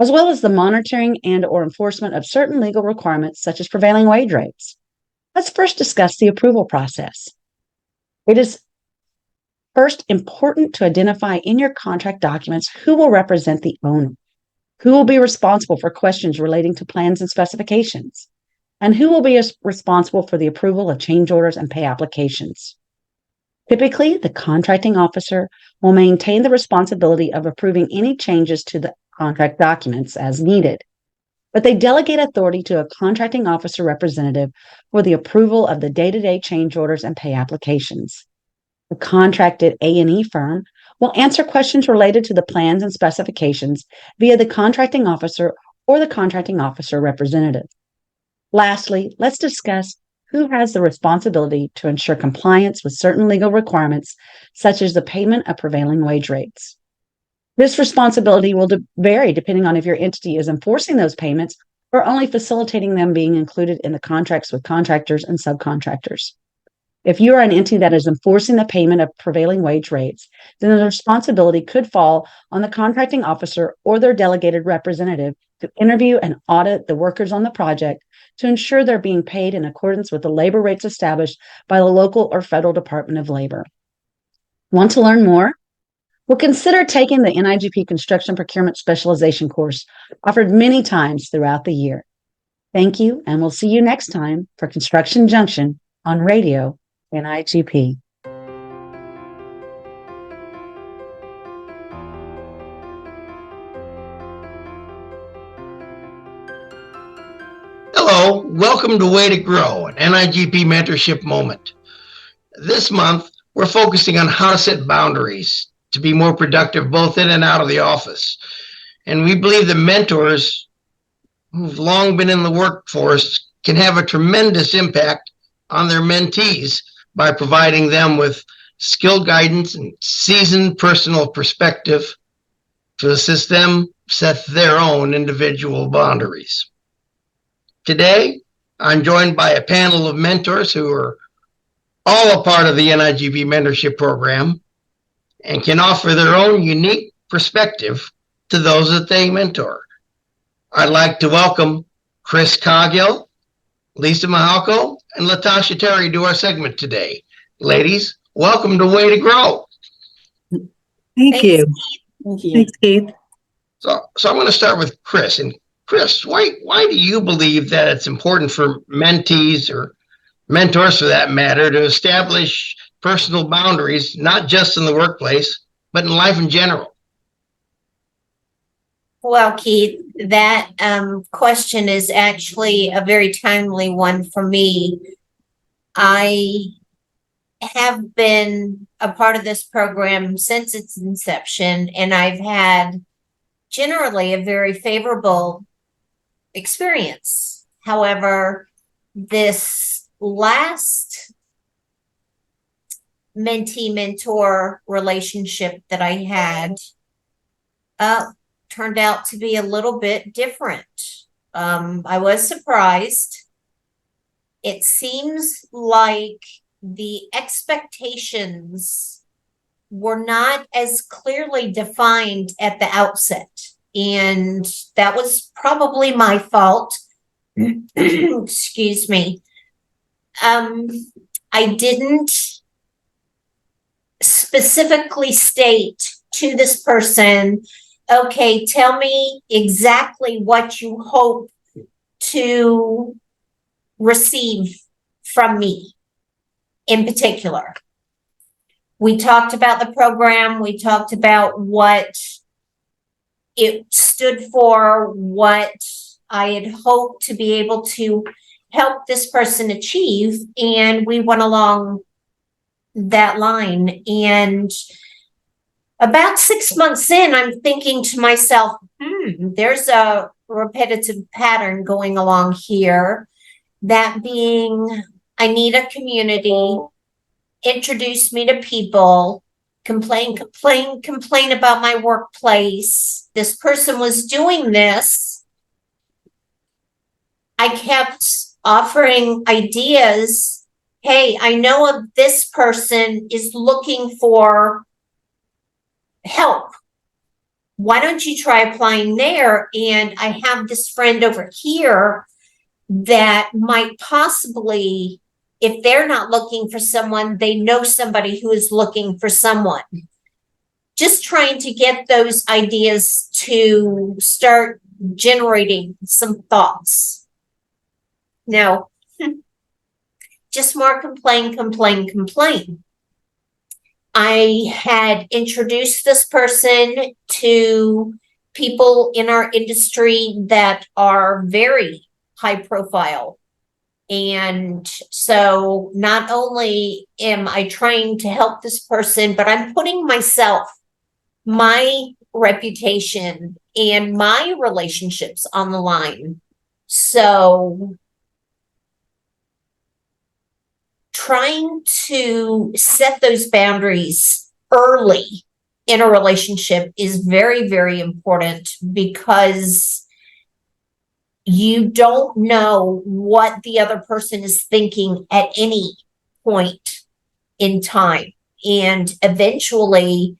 as well as the monitoring and/or enforcement of certain legal requirements such as prevailing wage rates. Let's first discuss the approval process. It is first important to identify in your contract documents who will represent the owner, who will be responsible for questions relating to plans and specifications, and who will be responsible for the approval of change orders and pay applications. Typically, the contracting officer will maintain the responsibility of approving any changes to the contract documents as needed, but they delegate authority to a contracting officer representative for the approval of the day-to-day change orders and pay applications. The contracted A&E firm will answer questions related to the plans and specifications via the contracting officer or the contracting officer representative. Lastly, let's discuss who has the responsibility to ensure compliance with certain legal requirements, such as the payment of prevailing wage rates. This responsibility will vary depending on if your entity is enforcing those payments or only facilitating them being included in the contracts with contractors and subcontractors. If you are an entity that is enforcing the payment of prevailing wage rates, then the responsibility could fall on the contracting officer or their delegated representative to interview and audit the workers on the project to ensure they're being paid in accordance with the labor rates established by the local or federal Department of Labor. Want to learn more? Well, consider taking the NIGP Construction Procurement Specialization course offered many times throughout the year. Thank you, and we'll see you next time for Construction Junction on Radio NIGP. Hello, welcome to Way to Grow, an NIGP mentorship moment. This month, we're focusing on how to set boundaries to be more productive both in and out of the office. And we believe that mentors who've long been in the workforce can have a tremendous impact on their mentees by providing them with skilled guidance and seasoned personal perspective to assist them set their own individual boundaries. Today, I'm joined by a panel of mentors who are all a part of the NIGP mentorship program and can offer their own unique perspective to those that they mentor. I'd like to welcome Chris Coggill, Lisa Mahalko, and Latasha Terry to our segment today. Ladies, welcome to Way to Grow. Thank you. Thanks, Keith. So I'm going to start with Chris. And Chris, why do you believe that it's important for mentees or mentors for that matter to establish personal boundaries, not just in the workplace, but in life in general? Well, Keith, that question is actually a very timely one for me. I have been a part of this program since its inception, and I've had generally a very favorable experience. However, this last mentee-mentor relationship that I had turned out to be a little bit different. I was surprised. It seems like the expectations were not as clearly defined at the outset. And that was probably my fault. Excuse me. I didn't specifically state to this person, okay, tell me exactly what you hope to receive from me in particular. We talked about the program. We talked about what it stood for, what I had hoped to be able to help this person achieve. And we went along that line. And about 6 months in, I'm thinking to myself, there's a repetitive pattern going along here. That being, I need a community, introduce me to people, complain about my workplace. This person was doing this. I kept offering ideas. Hey, I know of this person is looking for help. Why don't you try applying there? And I have this friend over here that might possibly, if they're not looking for someone, they know somebody who is looking for someone. Just trying to get those ideas to start generating some thoughts. Now, just more complain. I had introduced this person to people in our industry that are very high profile. And so not only am I trying to help this person, but I'm putting myself, my reputation, and my relationships on the line. So trying to set those boundaries early in a relationship is very, very important, because you don't know what the other person is thinking at any point in time. And eventually,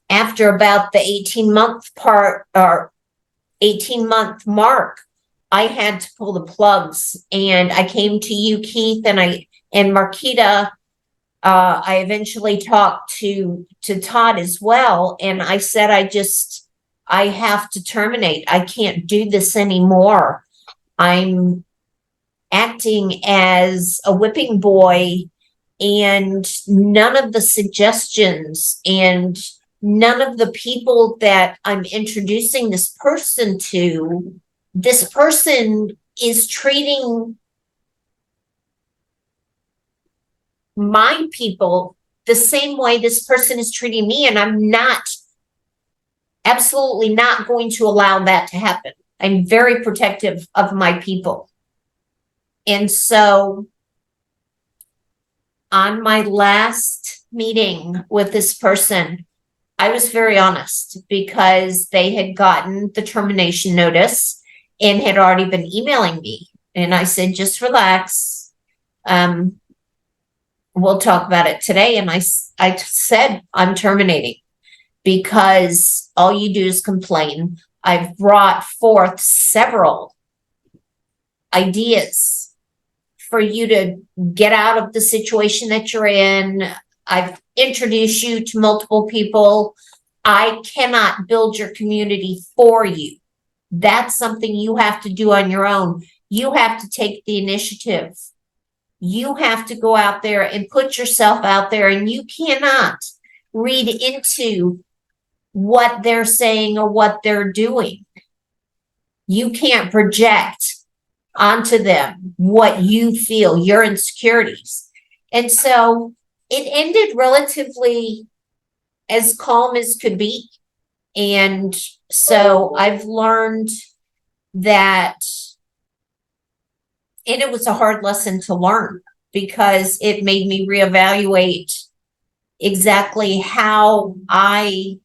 after about the 18-month mark, I had to pull the plugs, and I came to you, Keith, and Marquita. I eventually talked to Todd as well, and I said, I have to terminate. I can't do this anymore. I'm acting as a whipping boy, and none of the suggestions and none of the people that I'm introducing this person to, this person is treating my people the same way this person is treating me, and I'm absolutely not going to allow that to happen. I'm very protective of my people. And so on my last meeting with this person, I was very honest, because they had gotten the termination notice and had already been emailing me. And I said, just relax. We'll talk about it today. And I said, I'm terminating, because all you do is complain. I've brought forth several ideas for you to get out of the situation that you're in. I've introduced you to multiple people. I cannot build your community for you. That's something you have to do on your own. You have to take the initiative. You have to go out there and put yourself out there, and you cannot read into what they're saying or what they're doing. You can't project onto them what you feel, your insecurities. And so it ended relatively as calm as could be. And so I've learned that, and it was a hard lesson to learn, because it made me reevaluate exactly how I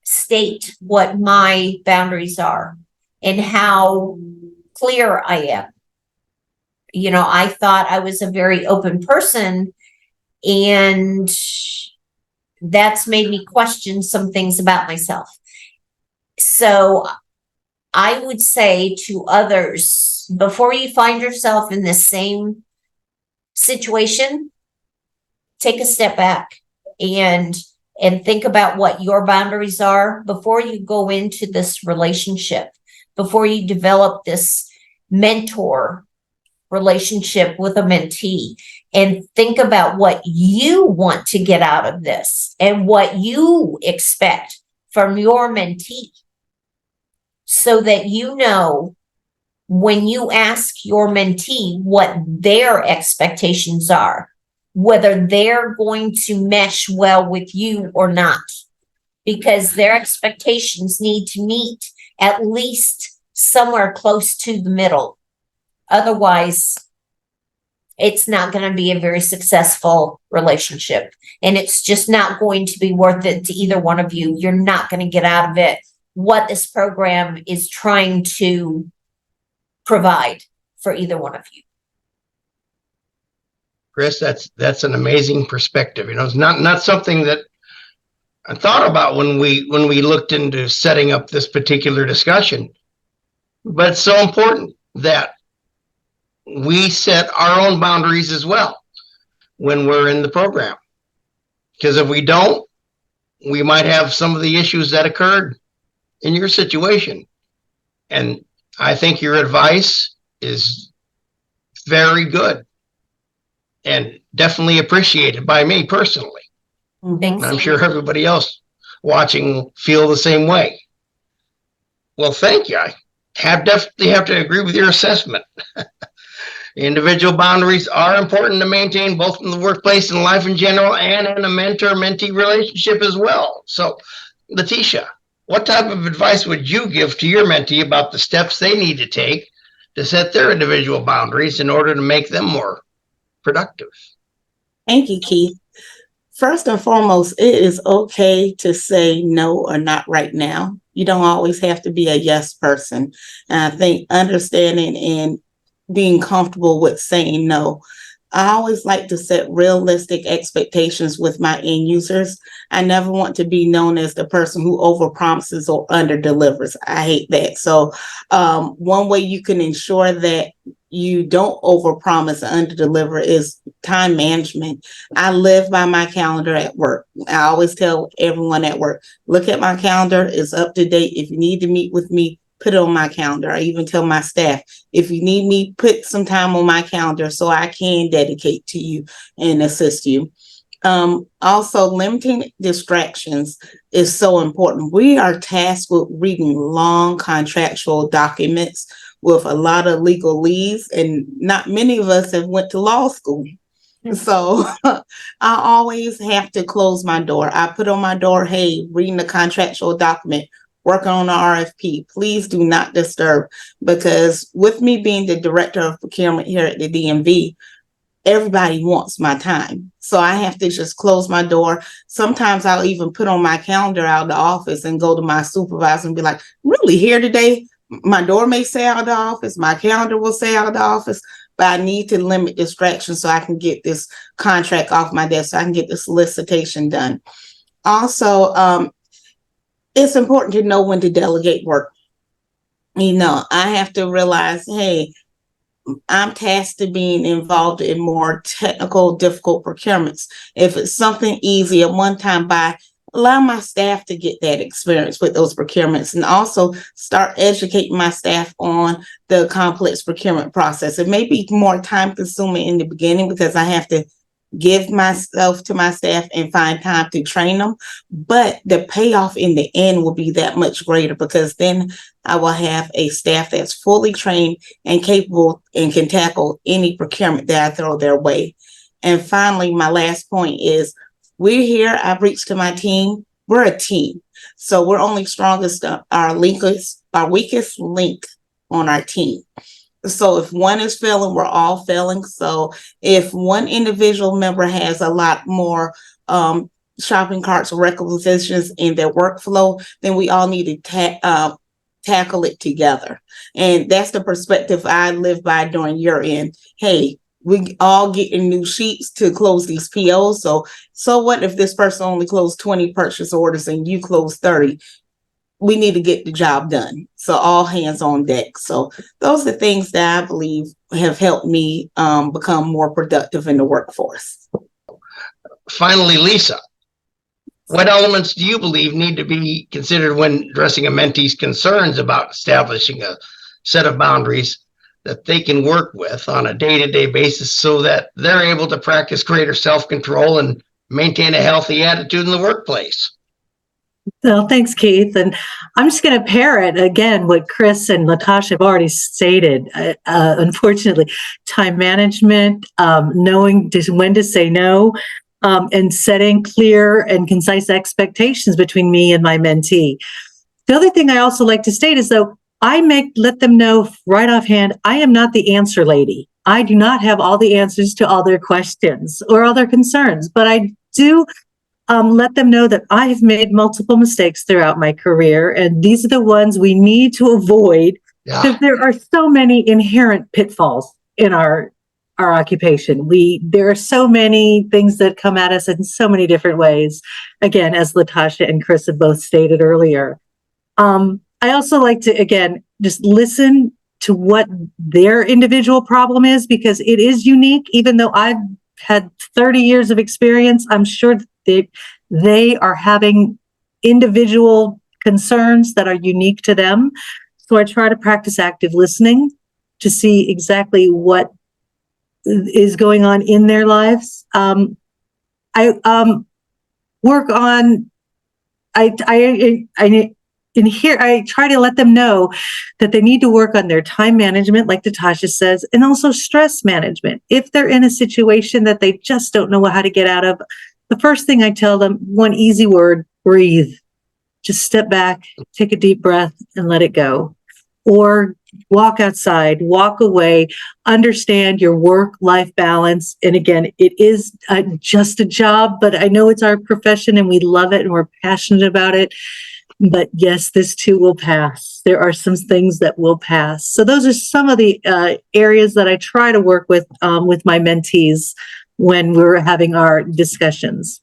state what my boundaries are and how clear I am. You know, I thought I was a very open person, and that's made me question some things about myself. So I would say to others, before you find yourself in the same situation, take a step back and think about what your boundaries are before you go into this relationship, before you develop this mentor relationship with a mentee, and think about what you want to get out of this and what you expect from your mentee, so that you know when you ask your mentee what their expectations are, whether they're going to mesh well with you or not, because their expectations need to meet at least somewhere close to the middle. Otherwise, it's not going to be a very successful relationship, and it's just not going to be worth it to either one of you. You're not going to get out of it what this program is trying to provide for either one of you. Chris, that's an amazing perspective. You know, it's not something that I thought about when we looked into setting up this particular discussion. But it's so important that we set our own boundaries as well when we're in the program. Because if we don't, we might have some of the issues that occurred in your situation. And I think your advice is very good and definitely appreciated by me personally. Thanks. I'm sure everybody else watching feel the same way. Well, thank you. I definitely have to agree with your assessment. Individual boundaries are important to maintain both in the workplace and life in general, and in a mentor-mentee relationship as well. So, Letitia, what type of advice would you give to your mentee about the steps they need to take to set their individual boundaries in order to make them more productive? Thank you, Keith. First and foremost, it is okay to say no or not right now. You don't always have to be a yes person. And I think understanding and being comfortable with saying no I always like to set realistic expectations with my end users. I never want to be known as the person who overpromises or underdelivers. I hate that. So one way you can ensure that you don't overpromise and underdeliver is time management. I live by my calendar at work. I always tell everyone at work, look at my calendar, it's up to date. If you need to meet with me, put it on my calendar. I even tell my staff, if you need me, put some time on my calendar so I can dedicate to you and assist you. Also, limiting distractions is so important. We are tasked with reading long contractual documents with a lot of legalese, and not many of us have went to law school. So I always have to close my door. I put on my door, hey, reading the contractual document, working on the RFP, please do not disturb. Because with me being the director of procurement here at the DMV, everybody wants my time. So I have to just close my door. Sometimes I'll even put on my calendar out of the office and go to my supervisor and be like, really here today? My door may say out of the office, my calendar will say out of the office, but I need to limit distractions so I can get this contract off my desk, so I can get the solicitation done. Also, it's important to know when to delegate work. You know, I have to realize, hey, I'm tasked to being involved in more technical, difficult procurements. If it's something easy, a one-time buy, allow my staff to get that experience with those procurements, and also start educating my staff on the complex procurement process. It may be more time consuming in the beginning because I have to give myself to my staff and find time to train them, but the payoff in the end will be that much greater because then I will have a staff that's fully trained and capable and can tackle any procurement that I throw their way. And finally, my last point is, we're here. I reached to my team. We're a team. So we're only strongest, our weakest link on our team. So if one is failing, we're all failing. So if one individual member has a lot more shopping carts or requisitions in their workflow, then we all need to tackle it together. And that's the perspective I live by during year end. Hey, we all getting new sheets to close these POs. So what if this person only closed 20 purchase orders and you close 30? We need to get the job done. So all hands on deck. So those are things that I believe have helped me become more productive in the workforce. Finally, Lisa, what elements do you believe need to be considered when addressing a mentee's concerns about establishing a set of boundaries that they can work with on a day-to-day basis so that they're able to practice greater self-control and maintain a healthy attitude in the workplace? Well, thanks, Keith. And I'm just going to parrot again what Chris and Latasha have already stated. Unfortunately, time management, knowing when to say no, and setting clear and concise expectations between me and my mentee. The other thing I also like to state is, though, let them know right offhand, I am not the answer lady. I do not have all the answers to all their questions or all their concerns, but I do let them know that I have made multiple mistakes throughout my career, and these are the ones we need to avoid because there are so many inherent pitfalls in our occupation. There are so many things that come at us in so many different ways. Again, as Latasha and Chris have both stated earlier. I also like to, again, just listen to what their individual problem is, because it is unique. Even though I've had 30 years of experience, I'm sure that they are having individual concerns that are unique to them. So I try to practice active listening to see exactly what is going on in their lives. I work on, in here, I try to let them know that they need to work on their time management, like Natasha says, and also stress management. If they're in a situation that they just don't know how to get out of, the first thing I tell them, one easy word, breathe. Just step back, take a deep breath, and let it go. Or walk outside, walk away, understand your work-life balance. And again, it is just a job, but I know it's our profession and we love it and we're passionate about it. But yes, this too will pass. There are some things that will pass. So those are some of the areas that I try to work with my mentees when we're having our discussions.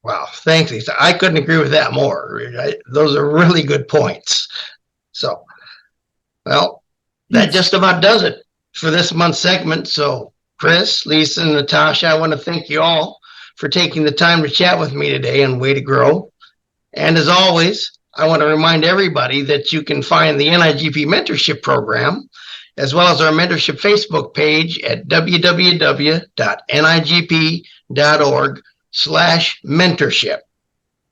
Wow, thanks, Lisa. I couldn't agree with that more. Those are really good points. So, well, that just about does it for this month's segment. So, Chris, Lisa, and Natasha, I want to thank you all for taking the time to chat with me today on Way to Grow. And as always, I want to remind everybody that you can find the NIGP Mentorship Program, as well as our mentorship Facebook page at www.nigp.org/mentorship.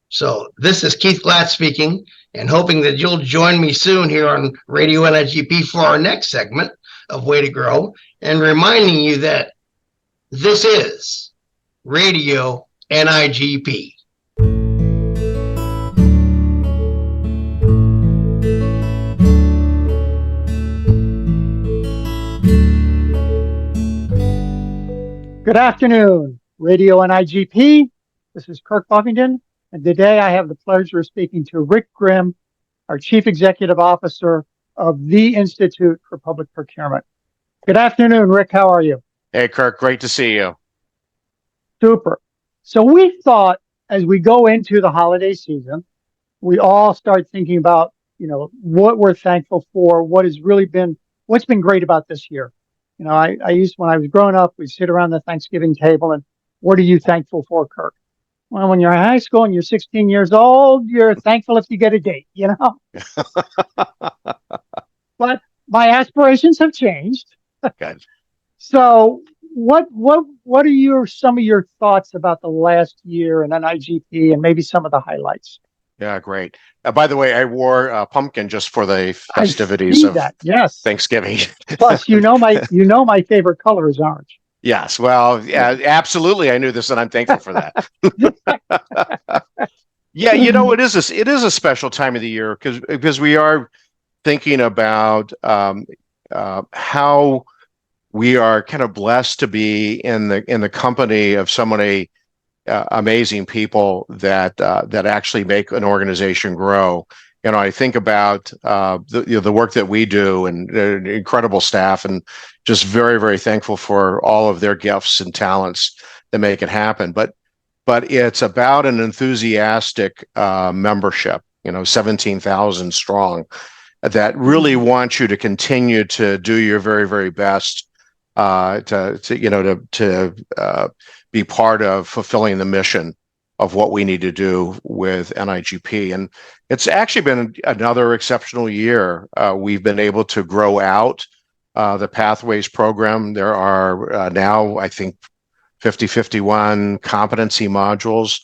So this is Keith Glatt speaking, and hoping that you'll join me soon here on Radio NIGP for our next segment of Way to Grow, and reminding you that this is Radio NIGP. Good afternoon, Radio NIGP. This is Kirk Buffington, and today I have the pleasure of speaking to Rick Grimm, our Chief Executive Officer of the Institute for Public Procurement. Good afternoon, Rick. How are you? Hey, Kirk. Great to see you. Super. So we thought as we go into the holiday season, we all start thinking about, what we're thankful for, what's been great about this year. When I was growing up, we'd sit around the Thanksgiving table and what are you thankful for, Kirk? Well, when you're in high school and you're 16 years old, you're thankful if you get a date, But my aspirations have changed. Okay. So what are some of your thoughts about the last year in NIGP and maybe some of the highlights? Yeah, great. By the way, I wore a pumpkin just for the festivities of yes. Thanksgiving. Plus, my favorite color is orange. Yes. Well, yeah, absolutely. I knew this, and I'm thankful for that. Yeah, it is a special time of the year because we are thinking about how we are kind of blessed to be in the company of so many amazing people that actually make an organization grow. I think about the work that we do and incredible staff, and just very, very thankful for all of their gifts and talents that make it happen. But it's about an enthusiastic membership, 17,000 strong, that really want you to continue to do your very, very best to be part of fulfilling the mission of what we need to do with NIGP. And it's actually been another exceptional year. We've been able to grow out the Pathways program. There are now, I think, 51 competency modules.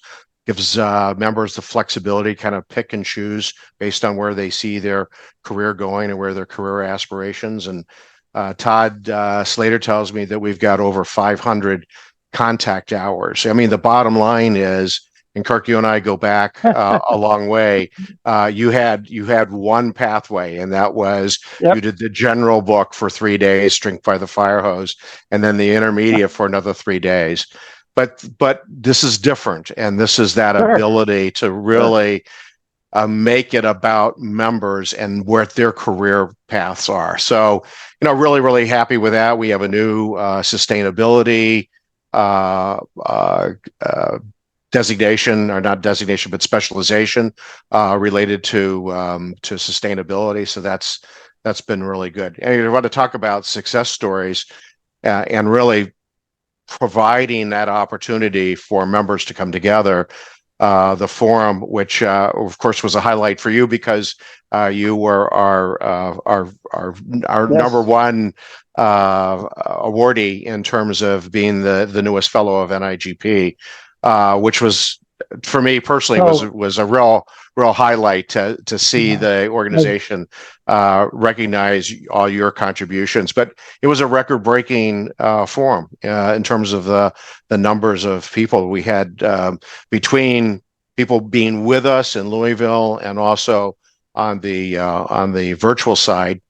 Gives members the flexibility, kind of pick and choose based on where they see their career going and where their career aspirations. And Todd Slater tells me that we've got over 500 contact hours. I mean, the bottom line is, and Kirk, you and I go back a long way. You had one pathway, and that was you did the general book for 3 days, Drink by the Fire Hose, and then the intermediate for another 3 days. But this is different, and this is that ability to really make it about members and where their career paths are. So, really, really happy with that. We have a new sustainability designation, or not designation, but specialization related to sustainability. So that's been really good. And I want to talk about success stories and really providing that opportunity for members to come together. The forum, which of course was a highlight for you because you were our number one awardee in terms of being the newest fellow of NIGP, which was, for me personally, was a real highlight to see the organization recognize all your contributions. But it was a record-breaking forum in terms of the numbers of people we had, between people being with us in Louisville and also on the virtual side,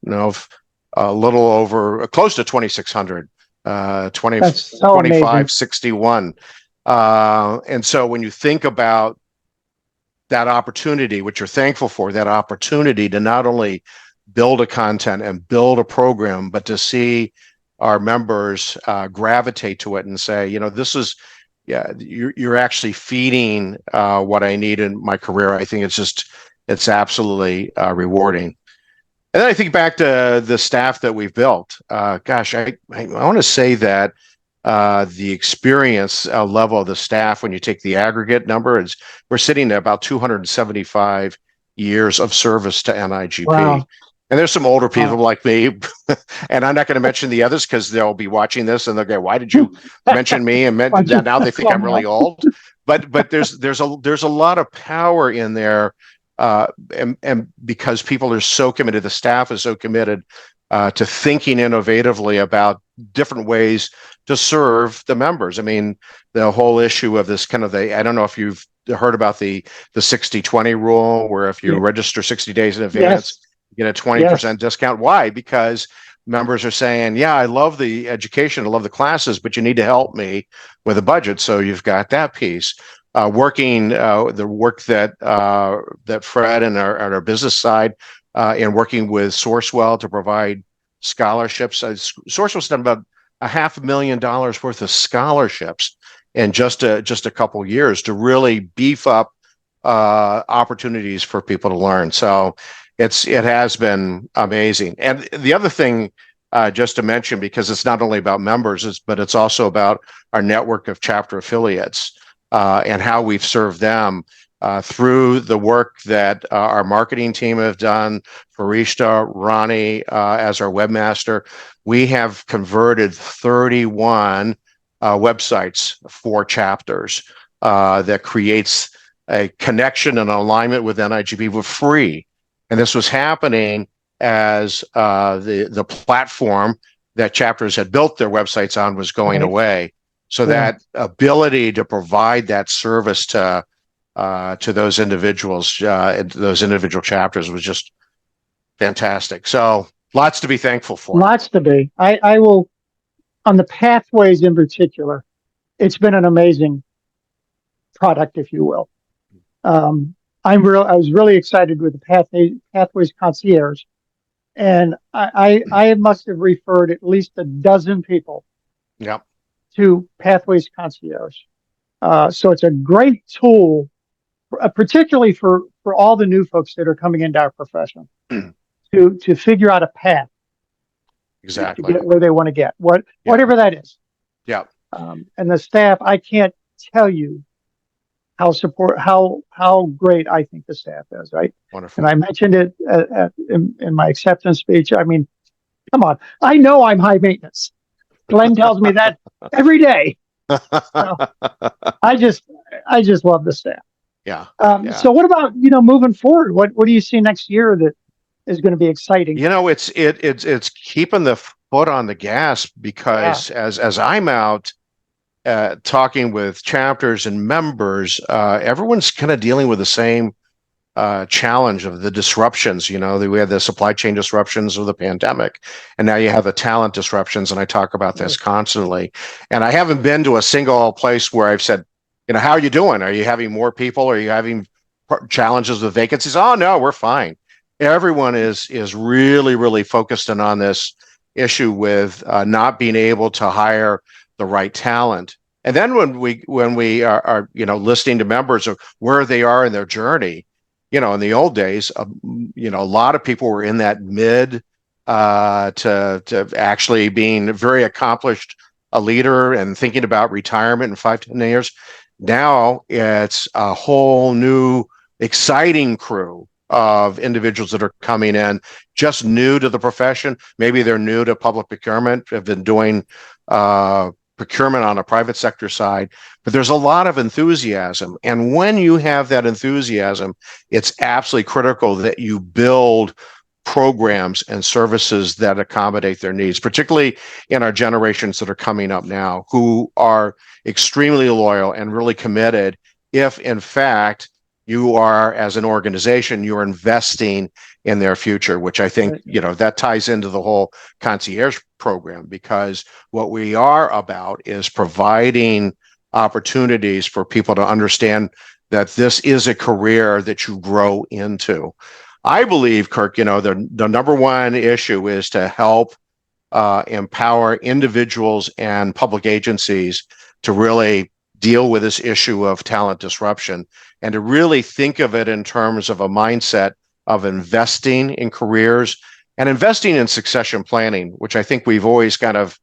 a little over, close to 2,600, 2561. And so when you think about that opportunity, which you're thankful for, that opportunity to not only build a content and build a program, but to see our members gravitate to it and say, you know, this is, yeah, you're actually feeding what I need in my career. I think it's absolutely rewarding. And then I think back to the staff that we've built. Gosh, I want to say that the experience level of the staff, when you take the aggregate number, we're sitting at about 275 years of service to NIGP. Wow. And there's some older people like me, and I'm not going to mention the others because they'll be watching this and they'll go, "Why did you mention me?" And now they think I'm really old. But there's a lot of power in there, and because people are so committed, the staff is so committed to thinking innovatively about different ways to serve the members. I mean, the whole issue of this kind of I don't know if you've heard about the 60-20 rule, where if you register 60 days in advance, you get a 20% discount. Why? Because members are saying, yeah, I love the education, I love the classes, but you need to help me with a budget. So you've got that piece. The work that Fred and our business side in working with Sourcewell to provide scholarships. Sourcewell's done about $500,000 worth of scholarships in just a couple years to really beef up opportunities for people to learn. So it has been amazing. And the other thing, just to mention, because it's not only about members, but it's also about our network of chapter affiliates and how we've served them through the work that our marketing team have done. Farishta, Ronnie, as our webmaster, we have converted 31 websites for chapters that creates a connection and alignment with NIGP for free. And this was happening as the platform that chapters had built their websites on was going away. So that ability to provide that service to those individuals, those individual chapters, was just fantastic. So lots to be thankful for. Lots to be. I will, on the pathways in particular, it's been an amazing product, if you will. I was really excited with the Pathways Concierge, and I must have referred at least a dozen people to Pathways Concierge. So it's a great tool, particularly for all the new folks that are coming into our profession, to figure out a path to get where they want to get, whatever that is. Yeah. And the staff, I can't tell you how great I think the staff is, right? Wonderful. And I mentioned it in my acceptance speech. I mean, come on, I know I'm high maintenance. Glenn tells me that every day. So I just love the staff. Yeah. So what about, moving forward? What do you see next year that is going to be exciting? It's keeping the foot on the gas, because as I'm out talking with chapters and members, everyone's kind of dealing with the same challenge of the disruptions. We had the supply chain disruptions of the pandemic, and now you have the talent disruptions, and I talk about this constantly. And I haven't been to a single place where I've said, how are you doing? Are you having more people? Are you having challenges with vacancies? Oh, no, we're fine. Everyone is really, really focused in on this issue with not being able to hire the right talent. And then when we are listening to members of where they are in their journey, in the old days, a lot of people were in that mid to actually being very accomplished a leader and thinking about retirement in 5-10 years. Now it's a whole new exciting crew of individuals that are coming in, just new to the profession. Maybe they're new to public procurement, have been doing procurement on a private sector side, but there's a lot of enthusiasm. And when you have that enthusiasm, it's absolutely critical that you build programs and services that accommodate their needs, particularly in our generations that are coming up now, who are extremely loyal and really committed. If in fact you are, as an organization, you're investing in their future, which I think, that ties into the whole concierge program, because what we are about is providing opportunities for people to understand that this is a career that you grow into. I believe, Kirk, the number one issue is to help empower individuals and public agencies to really deal with this issue of talent disruption and to really think of it in terms of a mindset of investing in careers and investing in succession planning, which I think we've always kind of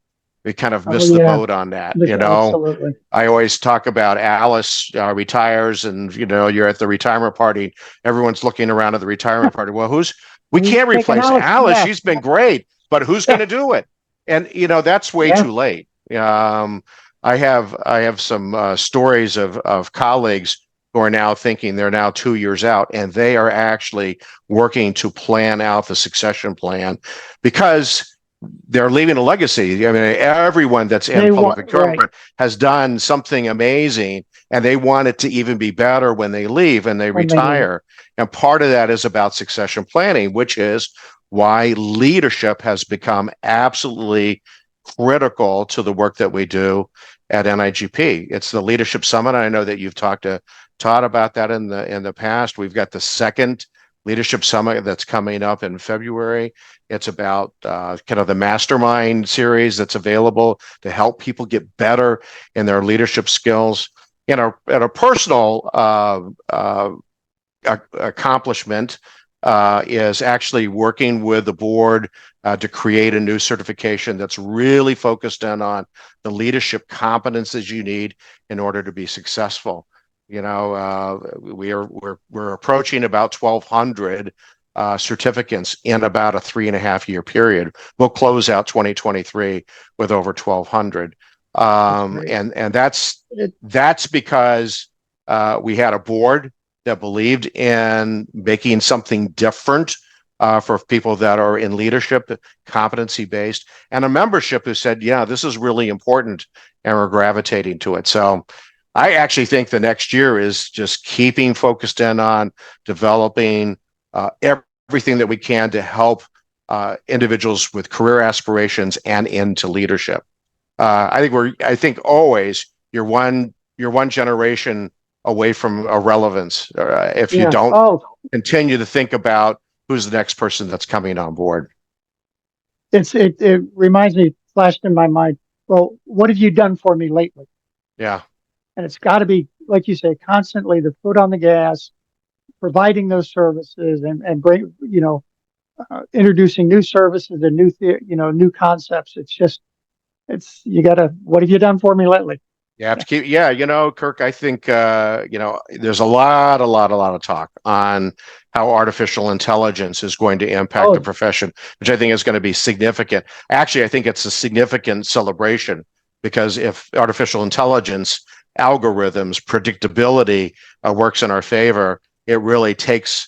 missed the boat on that. Absolutely. I always talk about Alice retires, and you're at the retirement party. Everyone's looking around at the retirement party. Well, we can't replace Alice. She's been great, but who's going to do it? And that's way too late. I have some stories of colleagues who are now thinking they're now 2 years out, and they are actually working to plan out the succession plan because they're leaving a legacy. I mean, everyone that's in public procurement has done something amazing, and they want it to even be better when they leave and they retire. And part of that is about succession planning, which is why leadership has become absolutely critical to the work that we do at NIGP. It's the Leadership Summit. I know that you've talked to Todd about that in the past. We've got the second Leadership Summit that's coming up in February. It's about kind of the mastermind series that's available to help people get better in their leadership skills. In a personal accomplishment is actually working with the board to create a new certification that's really focused in on the leadership competencies you need in order to be successful. We're approaching about 1,200 certificates in about a 3.5 year period. We'll close out 2023 with over 1,200, and that's because we had a board that believed in making something different for people that are in leadership, competency based, and a membership who said, yeah, this is really important, and we're gravitating to it. So I actually think the next year is just keeping focused in on developing everything that we can to help individuals with career aspirations and into leadership. I think always you're one generation away from irrelevance if you don't continue to think about who's the next person that's coming on board. It reminds me, flashed in my mind, well, what have you done for me lately? Yeah. And it's got to be, like you say, constantly the foot on the gas, providing those services and bring, introducing new services and new concepts. You got to, what have you done for me lately? You have to keep, Kirk, I think, there's a lot of talk on how artificial intelligence is going to impact the profession, which I think is going to be significant. Actually, I think it's a significant celebration because if artificial intelligence, algorithms, predictability works in our favor, it really takes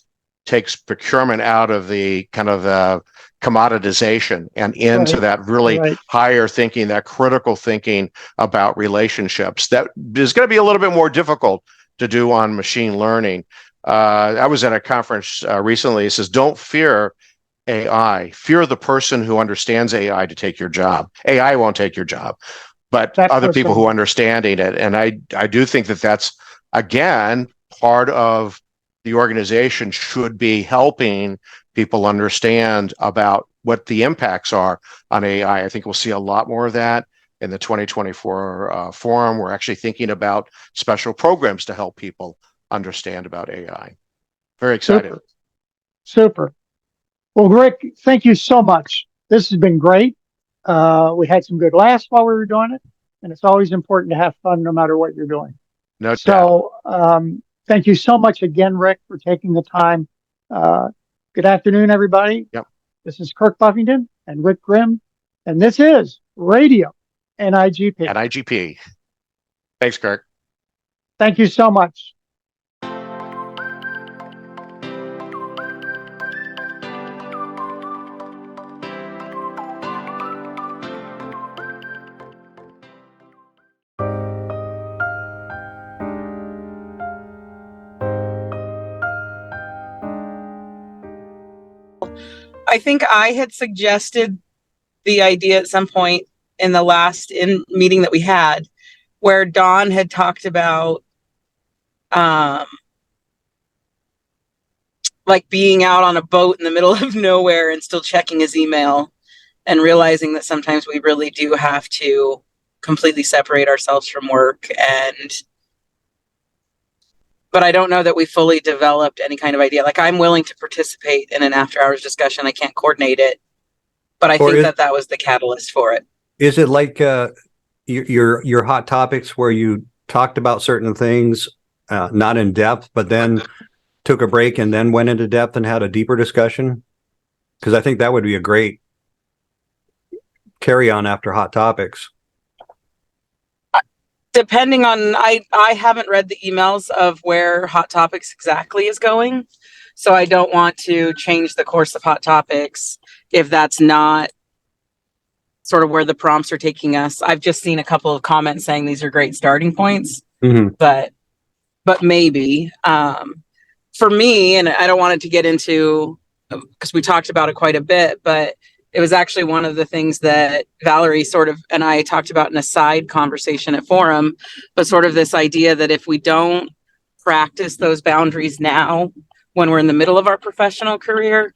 procurement out of the kind of commoditization and into that really higher thinking, that critical thinking about relationships. That is going to be a little bit more difficult to do on machine learning. I was at a conference recently. It says, don't fear AI, fear the person who understands AI to take your job. AI won't take your job, but other people who are understanding it. And I do think that that's, again, part of the organization should be helping people understand about what the impacts are on AI. I think we'll see a lot more of that in the 2024 forum. We're actually thinking about special programs to help people understand about AI. Very excited. Super. Well, Rick, thank you so much. This has been great. We had some good laughs while we were doing it, and it's always important to have fun no matter what you're doing. No doubt. So thank you so much again, Rick, for taking the time. Good afternoon, everybody. Yep. This is Kirk Buffington and Rick Grimm, and this is Radio NIGP. NIGP. Thanks, Kirk. Thank you so much. I think I had suggested the idea at some point in the last meeting that we had, where Dawn had talked about like being out on a boat in the middle of nowhere and still checking his email and realizing that sometimes we really do have to completely separate ourselves from work. But I don't know that we fully developed any kind of idea. Like, I'm willing to participate in an after hours discussion. I can't coordinate it, but I think that was the catalyst for it. Is it like your hot topics where you talked about certain things, not in depth, but then took a break and then went into depth and had a deeper discussion? Because I think that would be a great carry on after hot topics. Depending on, I haven't read the emails of where hot topics exactly is going, so I don't want to change the course of hot topics if that's not sort of where the prompts are taking us. I've just seen a couple of comments saying these are great starting points, but maybe for me, and I don't want it to get into, because we talked about it quite a bit, but it was actually one of the things that Valerie and I talked about in a side conversation at Forum, but sort of this idea that if we don't practice those boundaries now, when we're in the middle of our professional career,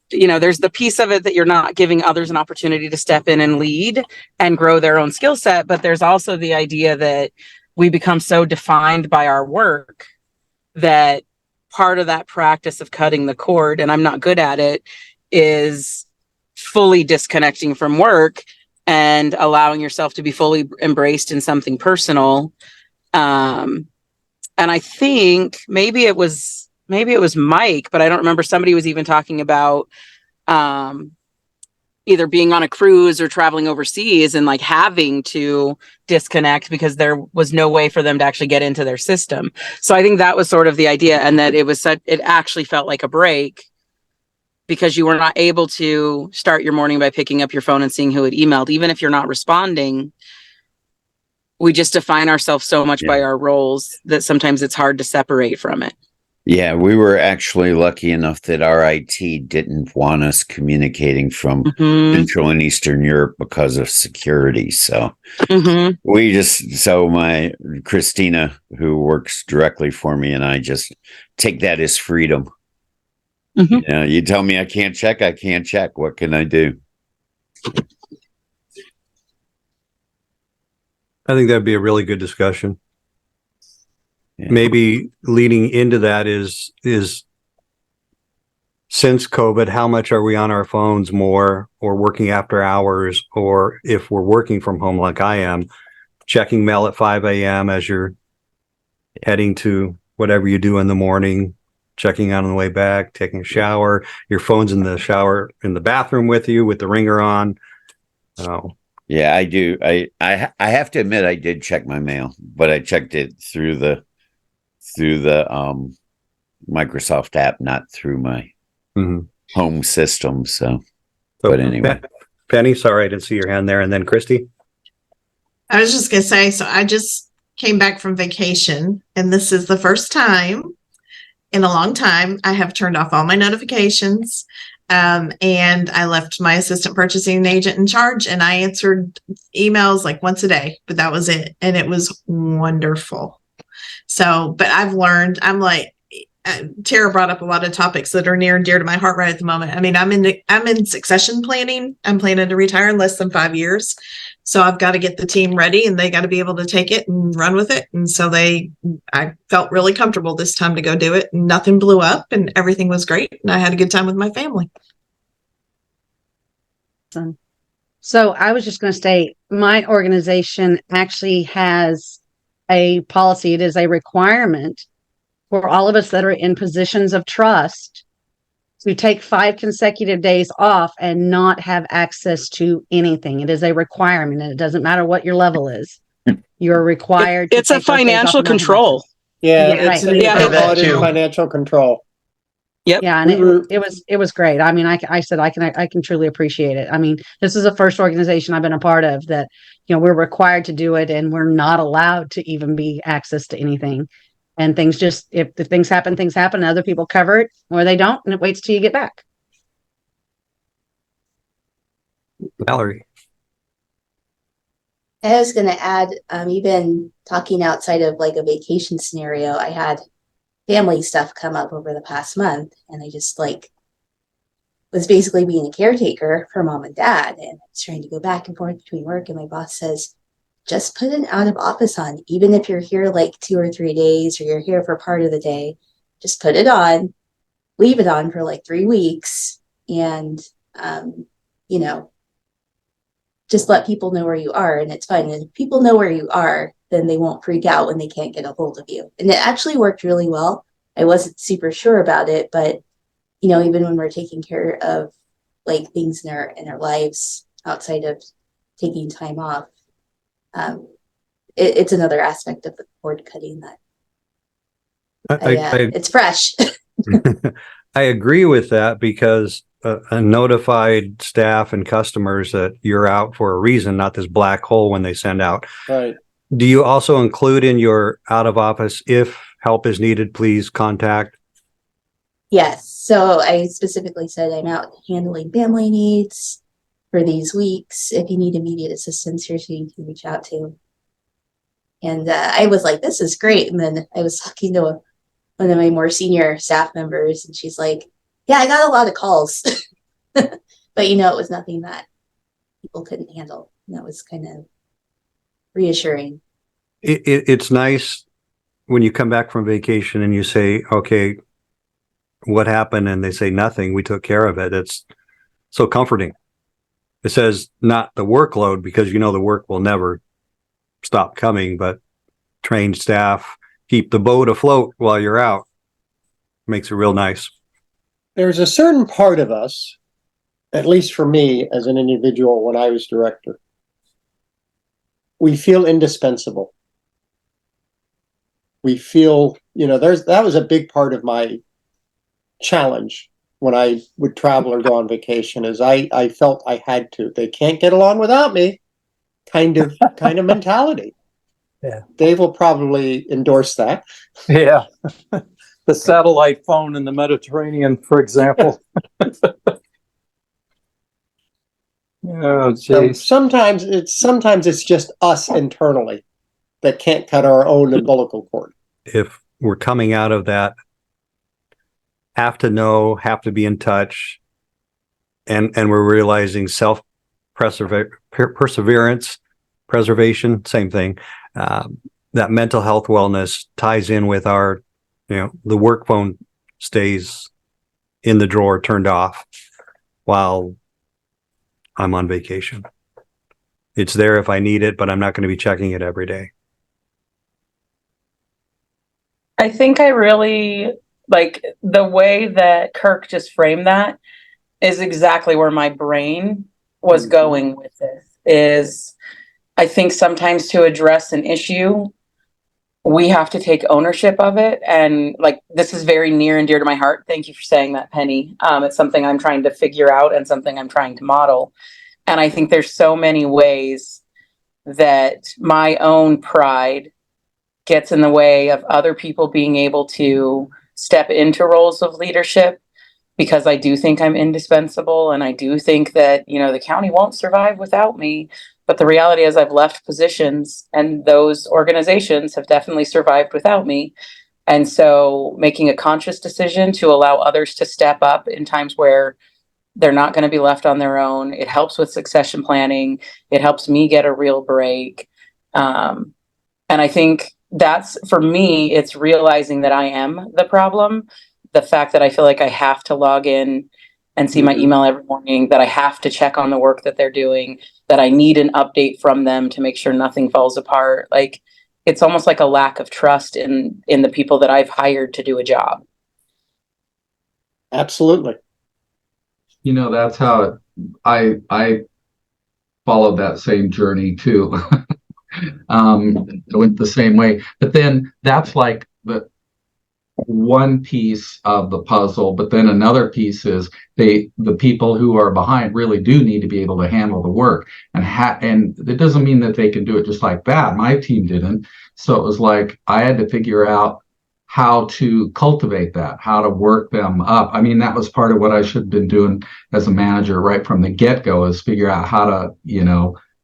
there's the piece of it that you're not giving others an opportunity to step in and lead and grow their own skill set. But there's also the idea that we become so defined by our work that part of that practice of cutting the cord, and I'm not good at it, is fully disconnecting from work and allowing yourself to be fully embraced in something personal. And I think maybe it was Mike, but I don't remember. Somebody was even talking about either being on a cruise or traveling overseas and like having to disconnect because there was no way for them to actually get into their system. So I think that was sort of the idea, and that it actually felt like a break, because you were not able to start your morning by picking up your phone and seeing who had emailed. Even if you're not responding, we just define ourselves so much by our roles that sometimes it's hard to separate from it. Yeah, we were actually lucky enough that our IT didn't want us communicating from Central and Eastern Europe because of security. So my Christina, who works directly for me, and I just take that as freedom. You tell me I can't check. What can I do? I think that'd be a really good discussion. Maybe leading into that is since COVID, how much are we on our phones more, or working after hours, or if we're working from home like I am, checking mail at 5 a.m. as you're heading to whatever you do in the morning, checking out on the way back, taking a shower, your phone's in the shower, in the bathroom with you with the ringer on. Yeah, I do. I have to admit, I did check my mail, but I checked it through the Microsoft app, not through my home system. But anyway, Penny, sorry, I didn't see your hand there. And then Christy. I was just going to say, so I just came back from vacation, and this is the first time in a long time I have turned off all my notifications. And I left my assistant purchasing agent in charge, and I answered emails like once a day, but that was it. And it was wonderful. So, but I've learned, Tara brought up a lot of topics that are near and dear to my heart right at the moment. I mean, I'm in succession planning. I'm planning to retire in less than 5 years. So I've got to get the team ready, and they got to be able to take it and run with it. And so I felt really comfortable this time to go do it. Nothing blew up, and everything was great. And I had a good time with my family. So I was just going to say, my organization actually has a policy. It is a requirement for all of us that are in positions of trust to take 5 consecutive days off and not have access to anything. It is a requirement, and it doesn't matter what your level is. You're required. It's a financial control. It's financial control. Yep. Yeah, and it was great. I mean, I said I can truly appreciate it. I mean, this is the first organization I've been a part of that, we're required to do it, and we're not allowed to even be access to anything. And things just, if the things happen, and other people cover it, or they don't, and it waits till you get back. Valerie. I was going to add, even talking outside of like a vacation scenario, I had family stuff come up over the past month, and I just like was basically being a caretaker for mom and dad, and I was trying to go back and forth between work, and my boss says, just put an out of office on, even if you're here like 2 or 3 days or you're here for part of the day, just put it on, leave it on for like 3 weeks, and you know, just let people know where you are, and it's fine. And if people know where you are, then they won't freak out when they can't get a hold of you. And it actually worked really well. I wasn't super sure about it, but even when we're taking care of like things in our lives outside of taking time off, it's another aspect of the cord cutting that it's fresh. I agree with that, because notified staff and customers that you're out for a reason, not this black hole when they send out. Right. Do you also include in your out of office, if help is needed, please contact? Yes. So I specifically said I'm out handling family needs for these weeks. If you need immediate assistance, here's who you can reach out to. And I was like, this is great. And then I was talking to one of my more senior staff members, and she's like, yeah, I got a lot of calls. But it was nothing that people couldn't handle. And that was kind of reassuring. It's nice when you come back from vacation and you say, okay, what happened? And they say nothing. We took care of it. It's so comforting. It says not the workload, because the work will never stop coming, but trained staff keep the boat afloat while you're out. Makes it real nice. There's a certain part of us, at least for me as an individual when I was director, we feel indispensable. We feel, that was a big part of my challenge when I would travel or go on vacation, is I felt I had to. They can't get along without me, kind of mentality. Yeah. Dave will probably endorse that. Yeah. The satellite phone in the Mediterranean, for example. Oh, so sometimes it's just us internally that can't cut our own umbilical cord. If we're coming out of that, have to know, have to be in touch, and we're realizing preservation, same thing. That mental health wellness ties in with our, the work phone stays in the drawer, turned off while I'm on vacation. It's there if I need it, but I'm not going to be checking it every day. I think I really like the way that Kirk just framed that is exactly where my brain was going with this. Is I think sometimes to address an issue, we have to take ownership of it. And like, this is very near and dear to my heart. Thank you for saying that, Penny. It's something I'm trying to figure out and something I'm trying to model. And I think there's so many ways that my own pride gets in the way of other people being able to step into roles of leadership, because I do think I'm indispensable. And I do think that, the county won't survive without me. But the reality is I've left positions and those organizations have definitely survived without me. And so making a conscious decision to allow others to step up in times where they're not going to be left on their own. It helps with succession planning. It helps me get a real break. And I think that's, for me, it's realizing that I am the problem. The fact that I feel like I have to log in and see my email every morning, that I have to check on the work that they're doing, that I need an update from them to make sure nothing falls apart. Like, it's almost like a lack of trust in the people that I've hired to do a job. Absolutely. That's how I followed that same journey too. Went the same way, but then that's like the one piece of the puzzle. But then another piece is the people who are behind really do need to be able to handle the work, and it doesn't mean that they can do it just like that. My team didn't, so it was like I had to figure out how to cultivate that, how to work them up. I mean, that was part of what I should have been doing as a manager right from the get-go, is figure out how to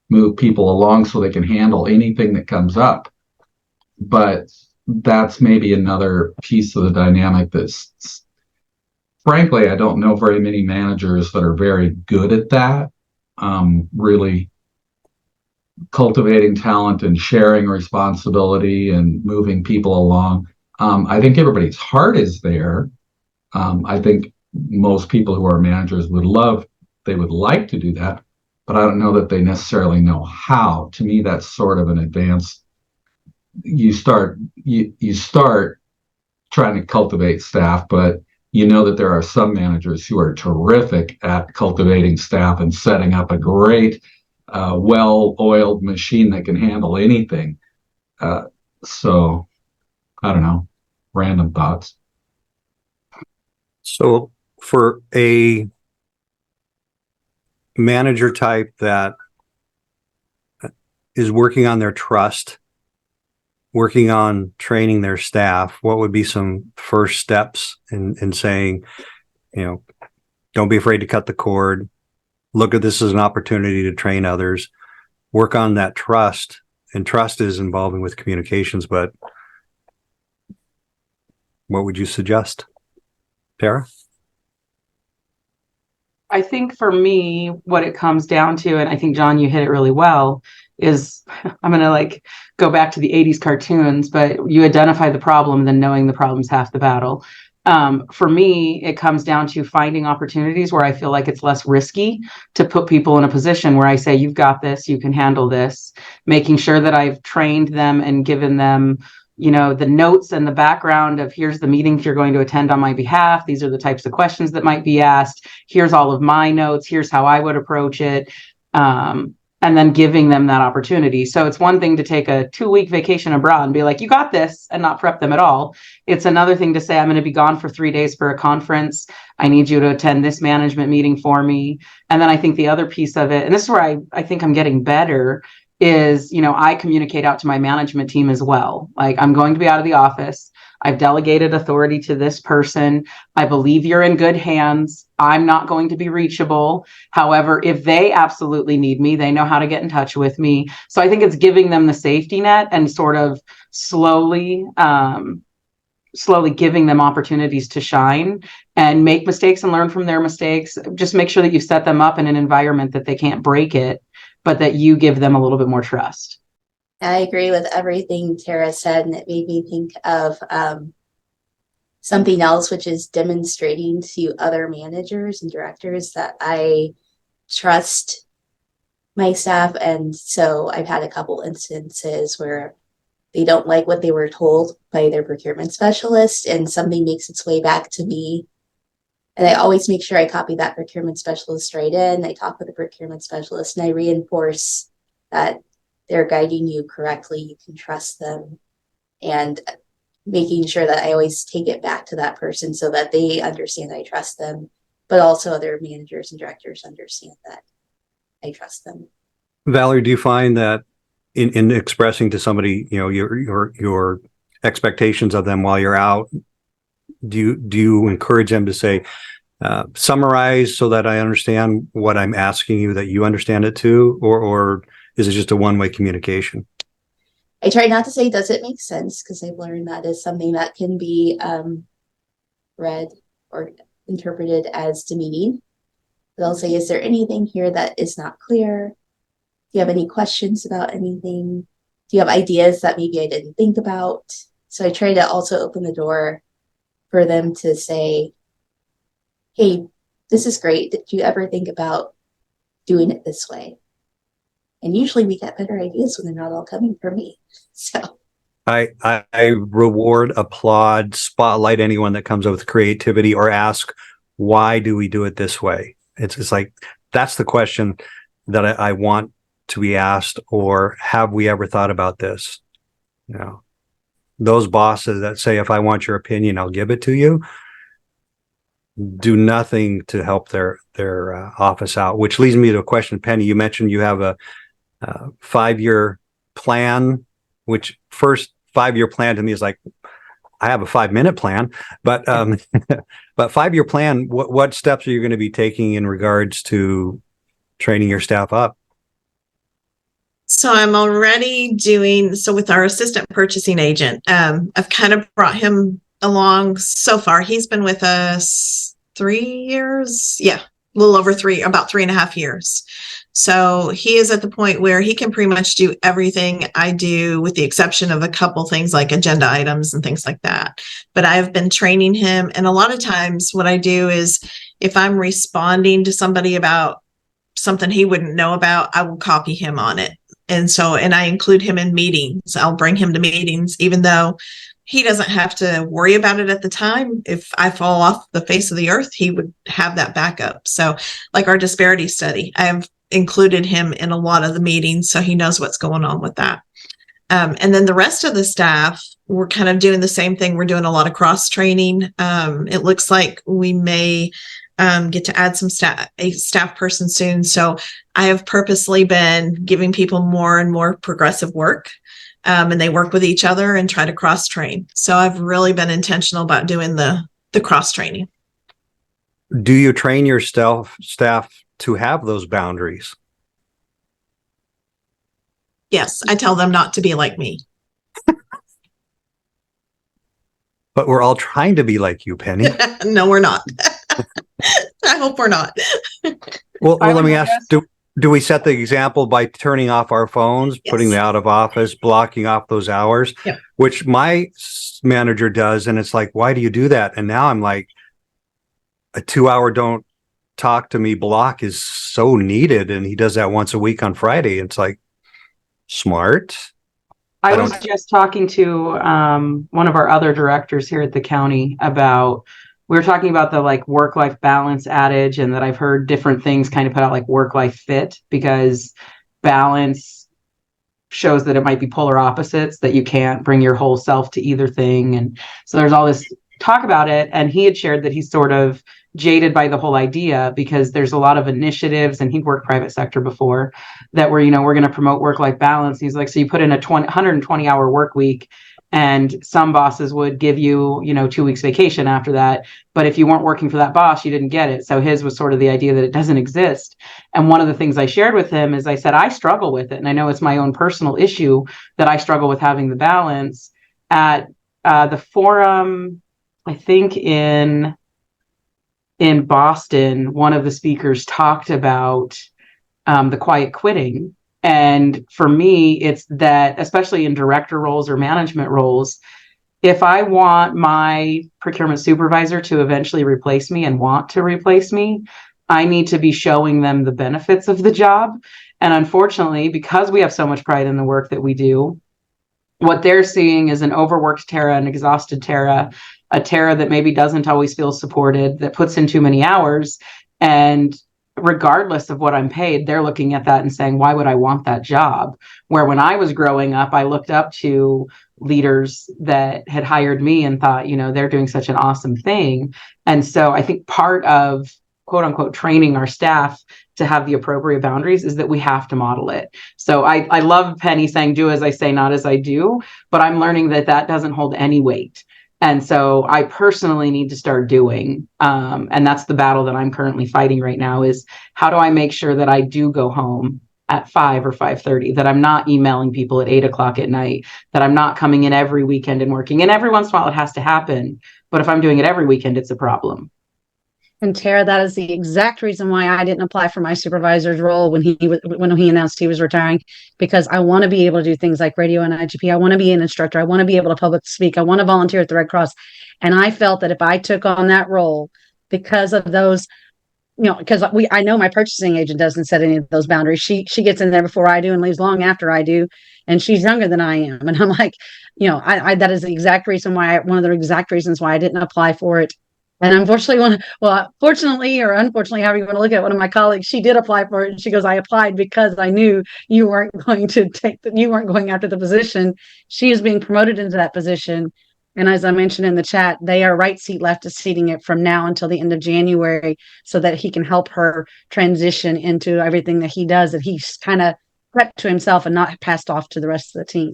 move people along so they can handle anything that comes up. But that's maybe another piece of the dynamic that's, frankly, I don't know very many managers that are very good at that. Really cultivating talent and sharing responsibility and moving people along. I think everybody's heart is there. I think most people who are managers would like to do that, but I don't know that they necessarily know how. To me, that's sort of an advanced. You start trying to cultivate staff, but you know that there are some managers who are terrific at cultivating staff and setting up a great, well-oiled machine that can handle anything. So I don't know, random thoughts. So for a manager type that is working on their trust, working on training their staff, what would be some first steps in saying, don't be afraid to cut the cord, look at this as an opportunity to train others, work on that trust, and trust is involving with communications, but what would you suggest, Tara? I think for me, what it comes down to, and I think, John, you hit it really well, is I'm going to go back to the 80s cartoons, but you identify the problem, then knowing the problem's half the battle. For me, it comes down to finding opportunities where I feel like it's less risky to put people in a position where I say, you've got this, you can handle this, making sure that I've trained them and given them the notes and the background of here's the meetings you're going to attend on my behalf. These are the types of questions that might be asked. Here's all of my notes. Here's how I would approach it. And then giving them that opportunity. So it's one thing to take a 2-week vacation abroad and be like, you got this, and not prep them at all. It's another thing to say, I'm going to be gone for 3 days for a conference. I need you to attend this management meeting for me. And then I think the other piece of it, and this is where I think I'm getting better, is, I communicate out to my management team as well. Like, I'm going to be out of the office. I've delegated authority to this person. I believe you're in good hands. I'm not going to be reachable. However, if they absolutely need me, they know how to get in touch with me. So I think it's giving them the safety net and sort of slowly giving them opportunities to shine and make mistakes and learn from their mistakes. Just make sure that you set them up in an environment that they can't break it, but that you give them a little bit more trust. I agree with everything Tara said, and it made me think of something else, which is demonstrating to other managers and directors that I trust my staff. And so I've had a couple instances where they don't like what they were told by their procurement specialist, and something makes its way back to me. And I always make sure I copy that procurement specialist right in. I talk with the procurement specialist and I reinforce that they're guiding you correctly. You can trust them, and making sure that I always take it back to that person so that they understand I trust them, but also other managers and directors understand that I trust them. Valerie, do you find that in expressing to somebody, your expectations of them while you're out, do you encourage them to say, summarize so that I understand what I'm asking you, that you understand it too, or is it just a one-way communication? I try not to say, does it make sense? Because I've learned that is something that can be read or interpreted as demeaning. But I'll say, is there anything here that is not clear? Do you have any questions about anything? Do you have ideas that maybe I didn't think about? So I try to also open the door for them to say, hey, this is great. Did you ever think about doing it this way? And usually we get better ideas when they're not all coming from me. So I reward, applaud, spotlight anyone that comes up with creativity or ask, why do we do it this way? It's like, that's the question that I want to be asked, or have we ever thought about this? Those bosses that say, if I want your opinion, I'll give it to you, do nothing to help their office out, which leads me to a question. Penny, you mentioned you have a 5-year plan, which first 5-year plan to me is like, I have a 5-minute plan, but 5-year plan, what steps are you going to be taking in regards to training your staff up? So I'm already doing so with our assistant purchasing agent. I've kind of brought him along so far. He's been with us 3 years. Yeah, a little over about 3.5 years. So he is at the point where he can pretty much do everything I do, with the exception of a couple things like agenda items and things like that. But I've been training him. And a lot of times what I do is if I'm responding to somebody about something he wouldn't know about, I will copy him on it. And I include him in meetings. I'll bring him to meetings, even though he doesn't have to worry about it at the time. If I fall off the face of the earth, he would have that backup. So like our disparity study, I've included him in a lot of the meetings, so he knows what's going on with that. And then the rest of the staff, we're kind of doing the same thing. We're doing a lot of cross training. It looks like we may get to add a staff person soon. So I have purposely been giving people more and more progressive work, and they work with each other and try to cross train. So I've really been intentional about doing the cross training. Do you train your staff to have those boundaries? Yes, I tell them not to be like me. But we're all trying to be like you, Penny. No, we're not. I hope we're not. Well, let me ask, do we set the example by turning off our phones, putting the out of office, blocking off those hours, which my manager does. And it's like, why do you do that? And now I'm like, a 2-hour don't talk to me block is so needed. And he does that once a week on Friday. It's like, smart. I was just talking to one of our other directors here at the county about, we were talking about the like work-life balance adage, and that I've heard different things kind of put out like work-life fit, because balance shows that it might be polar opposites, that you can't bring your whole self to either thing. And so there's all this talk about it. And he had shared that he's sort of jaded by the whole idea, because there's a lot of initiatives, and he'd worked private sector before, that were, we're going to promote work-life balance. He's like, so you put in a 120-hour work week, and some bosses would give you, 2 weeks vacation after that. But if you weren't working for that boss, you didn't get it. So his was sort of the idea that it doesn't exist. And one of the things I shared with him is I said, I struggle with it. And I know it's my own personal issue that I struggle with having the balance. At the forum, I think in Boston, one of the speakers talked about the quiet quitting. And for me, it's that, especially in director roles or management roles, if I want my procurement supervisor to eventually replace me and want to replace me, I need to be showing them the benefits of the job. And unfortunately, because we have so much pride in the work that we do, what they're seeing is an overworked Tara, an exhausted Tara, a Tara that maybe doesn't always feel supported, that puts in too many hours. And regardless of what I'm paid, they're looking at that and saying, why would I want that job? Where when I was growing up, I looked up to leaders that had hired me and thought, they're doing such an awesome thing. And so I think part of quote unquote training our staff to have the appropriate boundaries is that we have to model it. So I love Penny saying, do as I say, not as I do, but I'm learning that doesn't hold any weight. And so I personally need to start doing, and that's the battle that I'm currently fighting right now, is how do I make sure that I do go home at 5 or 5:30, that I'm not emailing people at 8 o'clock at night, that I'm not coming in every weekend and working. And every once in a while it has to happen. But if I'm doing it every weekend, it's a problem. And Tara, that is the exact reason why I didn't apply for my supervisor's role when he announced he was retiring, because I want to be able to do things like radio and NIGP. I want to be an instructor. I want to be able to public speak. I want to volunteer at the Red Cross. And I felt that if I took on that role, because of those, because I know my purchasing agent doesn't set any of those boundaries. She gets in there before I do and leaves long after I do. And she's younger than I am. And I'm like, that is the exact reason why, one of the exact reasons why I didn't apply for it. And unfortunately, fortunately or unfortunately, however you want to look at it, one of my colleagues, she did apply for it. And she goes, I applied because I knew you weren't going after the position. She is being promoted into that position. And as I mentioned in the chat, they are right seat left seating it from now until the end of January, so that he can help her transition into everything that he does, that he's kind of kept to himself and not passed off to the rest of the team.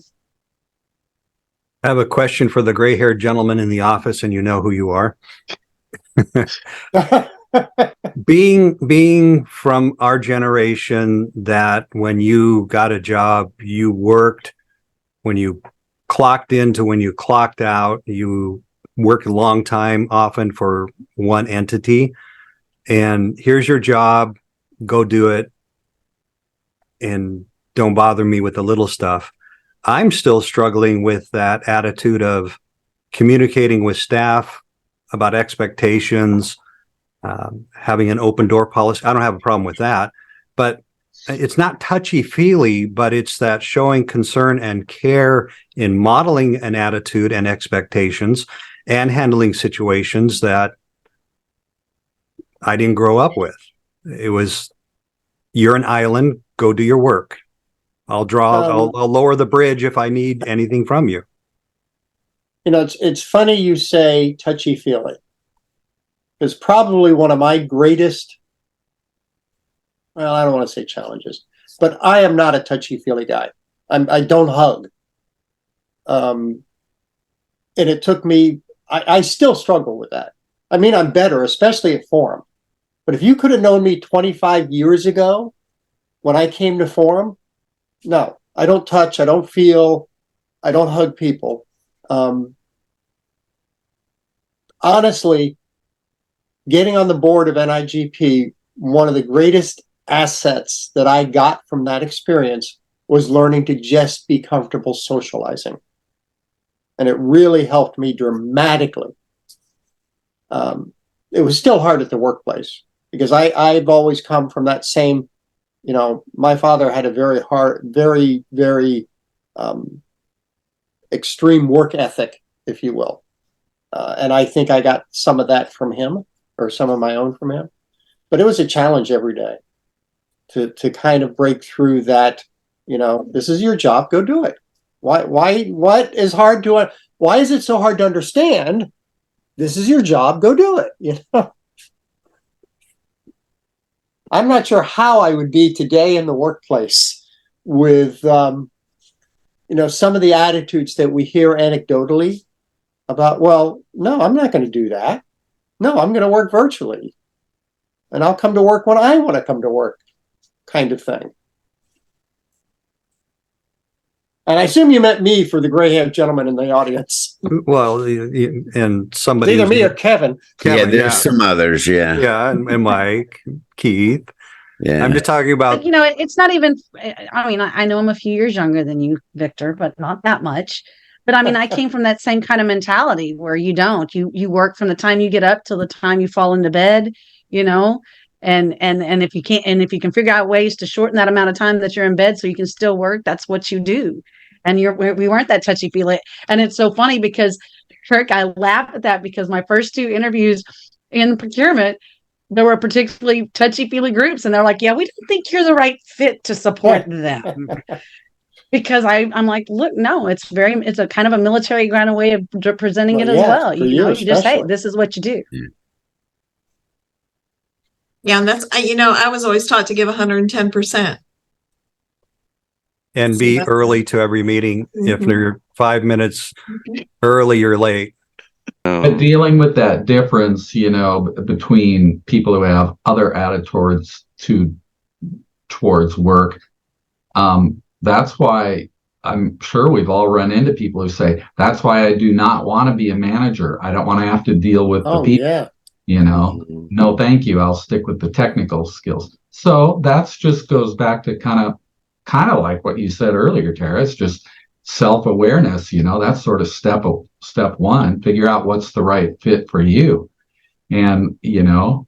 I have a question for the gray-haired gentleman in the office, and you know who you are. being from our generation, that when you got a job, you worked when you clocked in to when you clocked out. You worked a long time, often for one entity, and here's your job, go do it, and don't bother me with the little stuff. I'm still struggling with that attitude of communicating with staff about expectations, having an open door policy. I don't have a problem with that, but it's not touchy-feely, but it's that showing concern and care in modeling an attitude and expectations and handling situations that I didn't grow up with. It was, you're an island, go do your work. I'll lower the bridge if I need anything from you. You know, it's funny you say touchy-feely, because probably one of my greatest, well, I don't want to say challenges, but I am not a touchy-feely guy. I don't hug. And it took me, I still struggle with that. I mean, I'm better, especially at Forum. But if you could have known me 25 years ago when I came to Forum, no, I don't touch, I don't feel, I don't hug people. Honestly, getting on the board of NIGP, one of the greatest assets that I got from that experience was learning to just be comfortable socializing. And it really helped me dramatically. It was still hard at the workplace because I've always come from that same, you know, my father had a very hard, very, very extreme work ethic, if you will. And I think I got some of that from him, or some of my own from him. But it was a challenge every day to kind of break through that, you know, this is your job, go do it. Why is it so hard to understand? This is your job, go do it. You know, I'm not sure how I would be today in the workplace with, you know, some of the attitudes that we hear anecdotally about, well, no, I'm not going to do that. No, I'm going to work virtually. And I'll come to work when I want to come to work, kind of thing. And I assume you meant me for the gray-haired gentleman in the audience. Well, and somebody, It's either me or Kevin. Yeah, there's some others. Yeah. Yeah. And Mike, Keith. Yeah. I'm just talking about, But, you know, it's not even, I mean, I know I'm a few years younger than you, Victor, but not that much. But I mean, I came from that same kind of mentality where you work from the time you get up till the time you fall into bed, you know, and if you can't, and if you can figure out ways to shorten that amount of time that you're in bed so you can still work, that's what you do. And we weren't that touchy feely. And it's so funny because, Kirk, I laugh at that because my first two interviews in procurement, there were particularly touchy feely groups, and they're like, yeah, we don't think you're the right fit to support them. Because I'm like, look, no, it's a kind of a military kind of way of presenting it as well. You know, you just, hey, this is what you do. Yeah, and that's, you know, I was always taught to give 110%. and be early to every meeting. If they're 5 minutes early, you're late. But dealing with that difference, you know, between people who have other attitudes towards work, that's why I'm sure we've all run into people who say, that's why I do not want to be a manager. I don't want to have to deal with the people. Yeah. You know, no, thank you. I'll stick with the technical skills. So that's just goes back to kind of like what you said earlier, Tara. It's just self-awareness. You know, that's sort of step one. Figure out what's the right fit for you, and you know,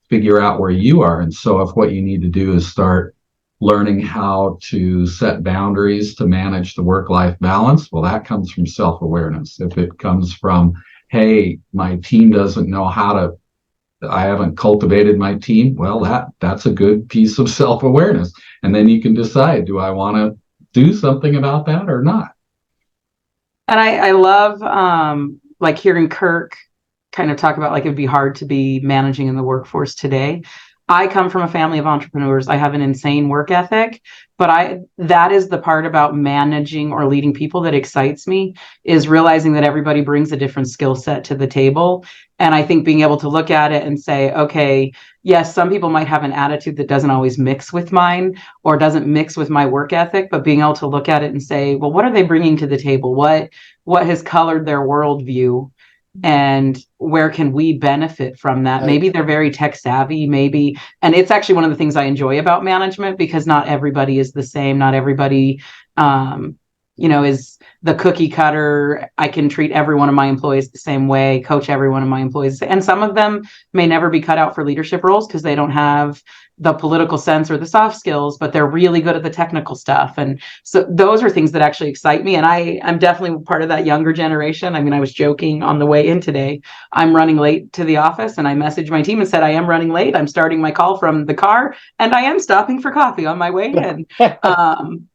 figure out where you are. And so, if what you need to do is start learning how to set boundaries to manage the work-life balance, well, that comes from self-awareness. If it comes from, hey, my team doesn't know I haven't cultivated my team, well, that's a good piece of self-awareness. And then you can decide, do I want to do something about that or not? And I love like hearing Kirk kind of talk about like it'd be hard to be managing in the workforce today. I come from a family of entrepreneurs. I have an insane work ethic, but that is the part about managing or leading people that excites me, is realizing that everybody brings a different skill set to the table. And I think being able to look at it and say, okay, yes, some people might have an attitude that doesn't always mix with mine or doesn't mix with my work ethic, but being able to look at it and say, well, what are they bringing to the table? What has colored their worldview? And where can we benefit from that? Maybe they're very tech savvy, maybe. And it's actually one of the things I enjoy about management, because not everybody is the same. Not everybody, is the cookie cutter. I can treat every one of my employees the same way, coach every one of my employees. And some of them may never be cut out for leadership roles because they don't have the political sense or the soft skills, but they're really good at the technical stuff. And so those are things that actually excite me. And I'm definitely part of that younger generation. I mean, I was joking on the way in today. I'm running late to the office, and I messaged my team and said, I am running late. I'm starting my call from the car, and I am stopping for coffee on my way in.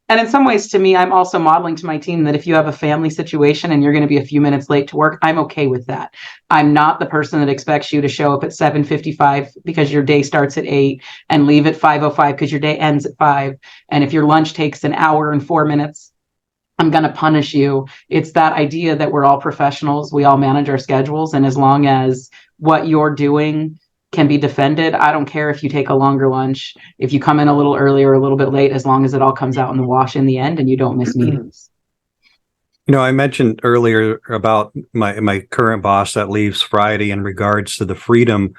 And in some ways, to me, I'm also modeling to my team that if you have a family situation and you're going to be a few minutes late to work, I'm okay with that. I'm not the person that expects you to show up at 7:55 because your day starts at 8 and leave at 5:05 because your day ends at 5. And if your lunch takes an hour and 4 minutes, I'm going to punish you. It's that idea that we're all professionals. We all manage our schedules. And as long as what you're doing can be defended, I don't care if you take a longer lunch, if you come in a little early or a little bit late, as long as it all comes out in the wash in the end and you don't miss meetings. I mentioned earlier about my current boss that leaves Friday in regards to the freedom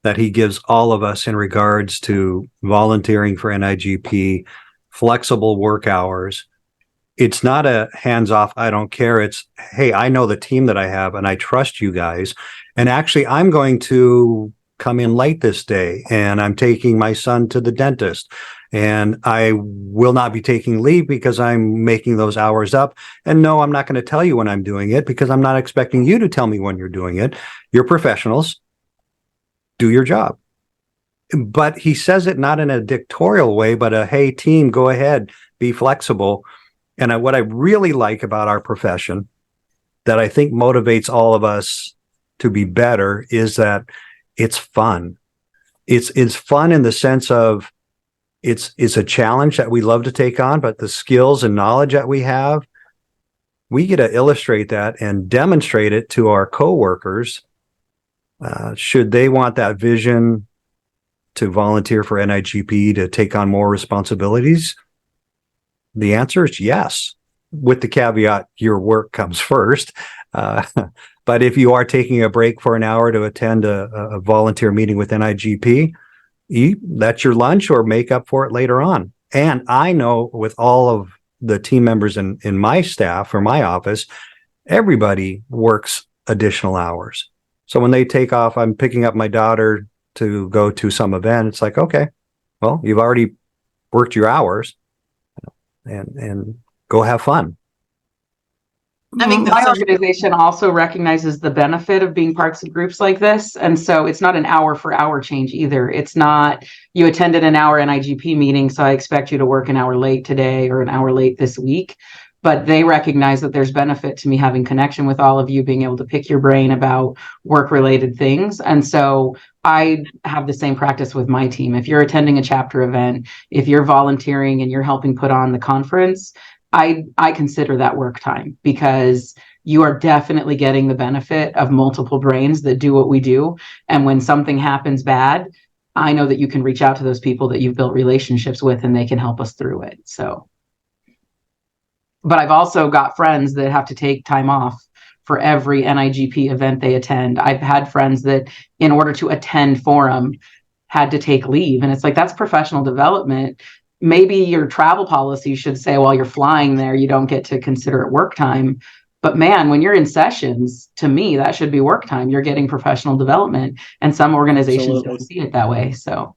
that he gives all of us in regards to volunteering for NIGP, flexible work hours. It's not a hands-off, I don't care. It's, hey, I know the team that I have and I trust you guys. And actually, I'm going to come in late this day, and I'm taking my son to the dentist, and I will not be taking leave because I'm making those hours up. And no, I'm not going to tell you when I'm doing it because I'm not expecting you to tell me when you're doing it. You're professionals. Do your job. But he says it not in a dictatorial way, but a, hey, team, go ahead, be flexible. And what I really like about our profession that I think motivates all of us to be better is that it's fun. It's fun in the sense of it's a challenge that we love to take on, but the skills and knowledge that we have, we get to illustrate that and demonstrate it to our coworkers. Should they want that vision to volunteer for NIGP, to take on more responsibilities? The answer is yes, with the caveat your work comes first. But if you are taking a break for an hour to attend a volunteer meeting with NIGP, that's your lunch, or make up for it later on. And I know with all of the team members in my staff or my office, everybody works additional hours. So when they take off, I'm picking up my daughter to go to some event. It's like, okay, well, you've already worked your hours, and go have fun. I think my organization also recognizes the benefit of being parts of groups like this. And so it's not an hour for hour change either. It's not, you attended an hour NIGP meeting, so I expect you to work an hour late today or an hour late this week. But they recognize that there's benefit to me having connection with all of you, being able to pick your brain about work-related things. And so I have the same practice with my team. If you're attending a chapter event, if you're volunteering and you're helping put on the conference, I consider that work time, because you are definitely getting the benefit of multiple brains that do what we do. And when something happens bad, I know that you can reach out to those people that you've built relationships with, and they can help us through it. So, but I've also got friends that have to take time off for every NIGP event they attend. I've had friends that, in order to attend forum, had to take leave. And it's like, that's professional development. Maybe your travel policy should say, while you're flying there, you don't get to consider it work time. But man, when you're in sessions, to me, that should be work time. You're getting professional development, and some organizations don't see it that way. So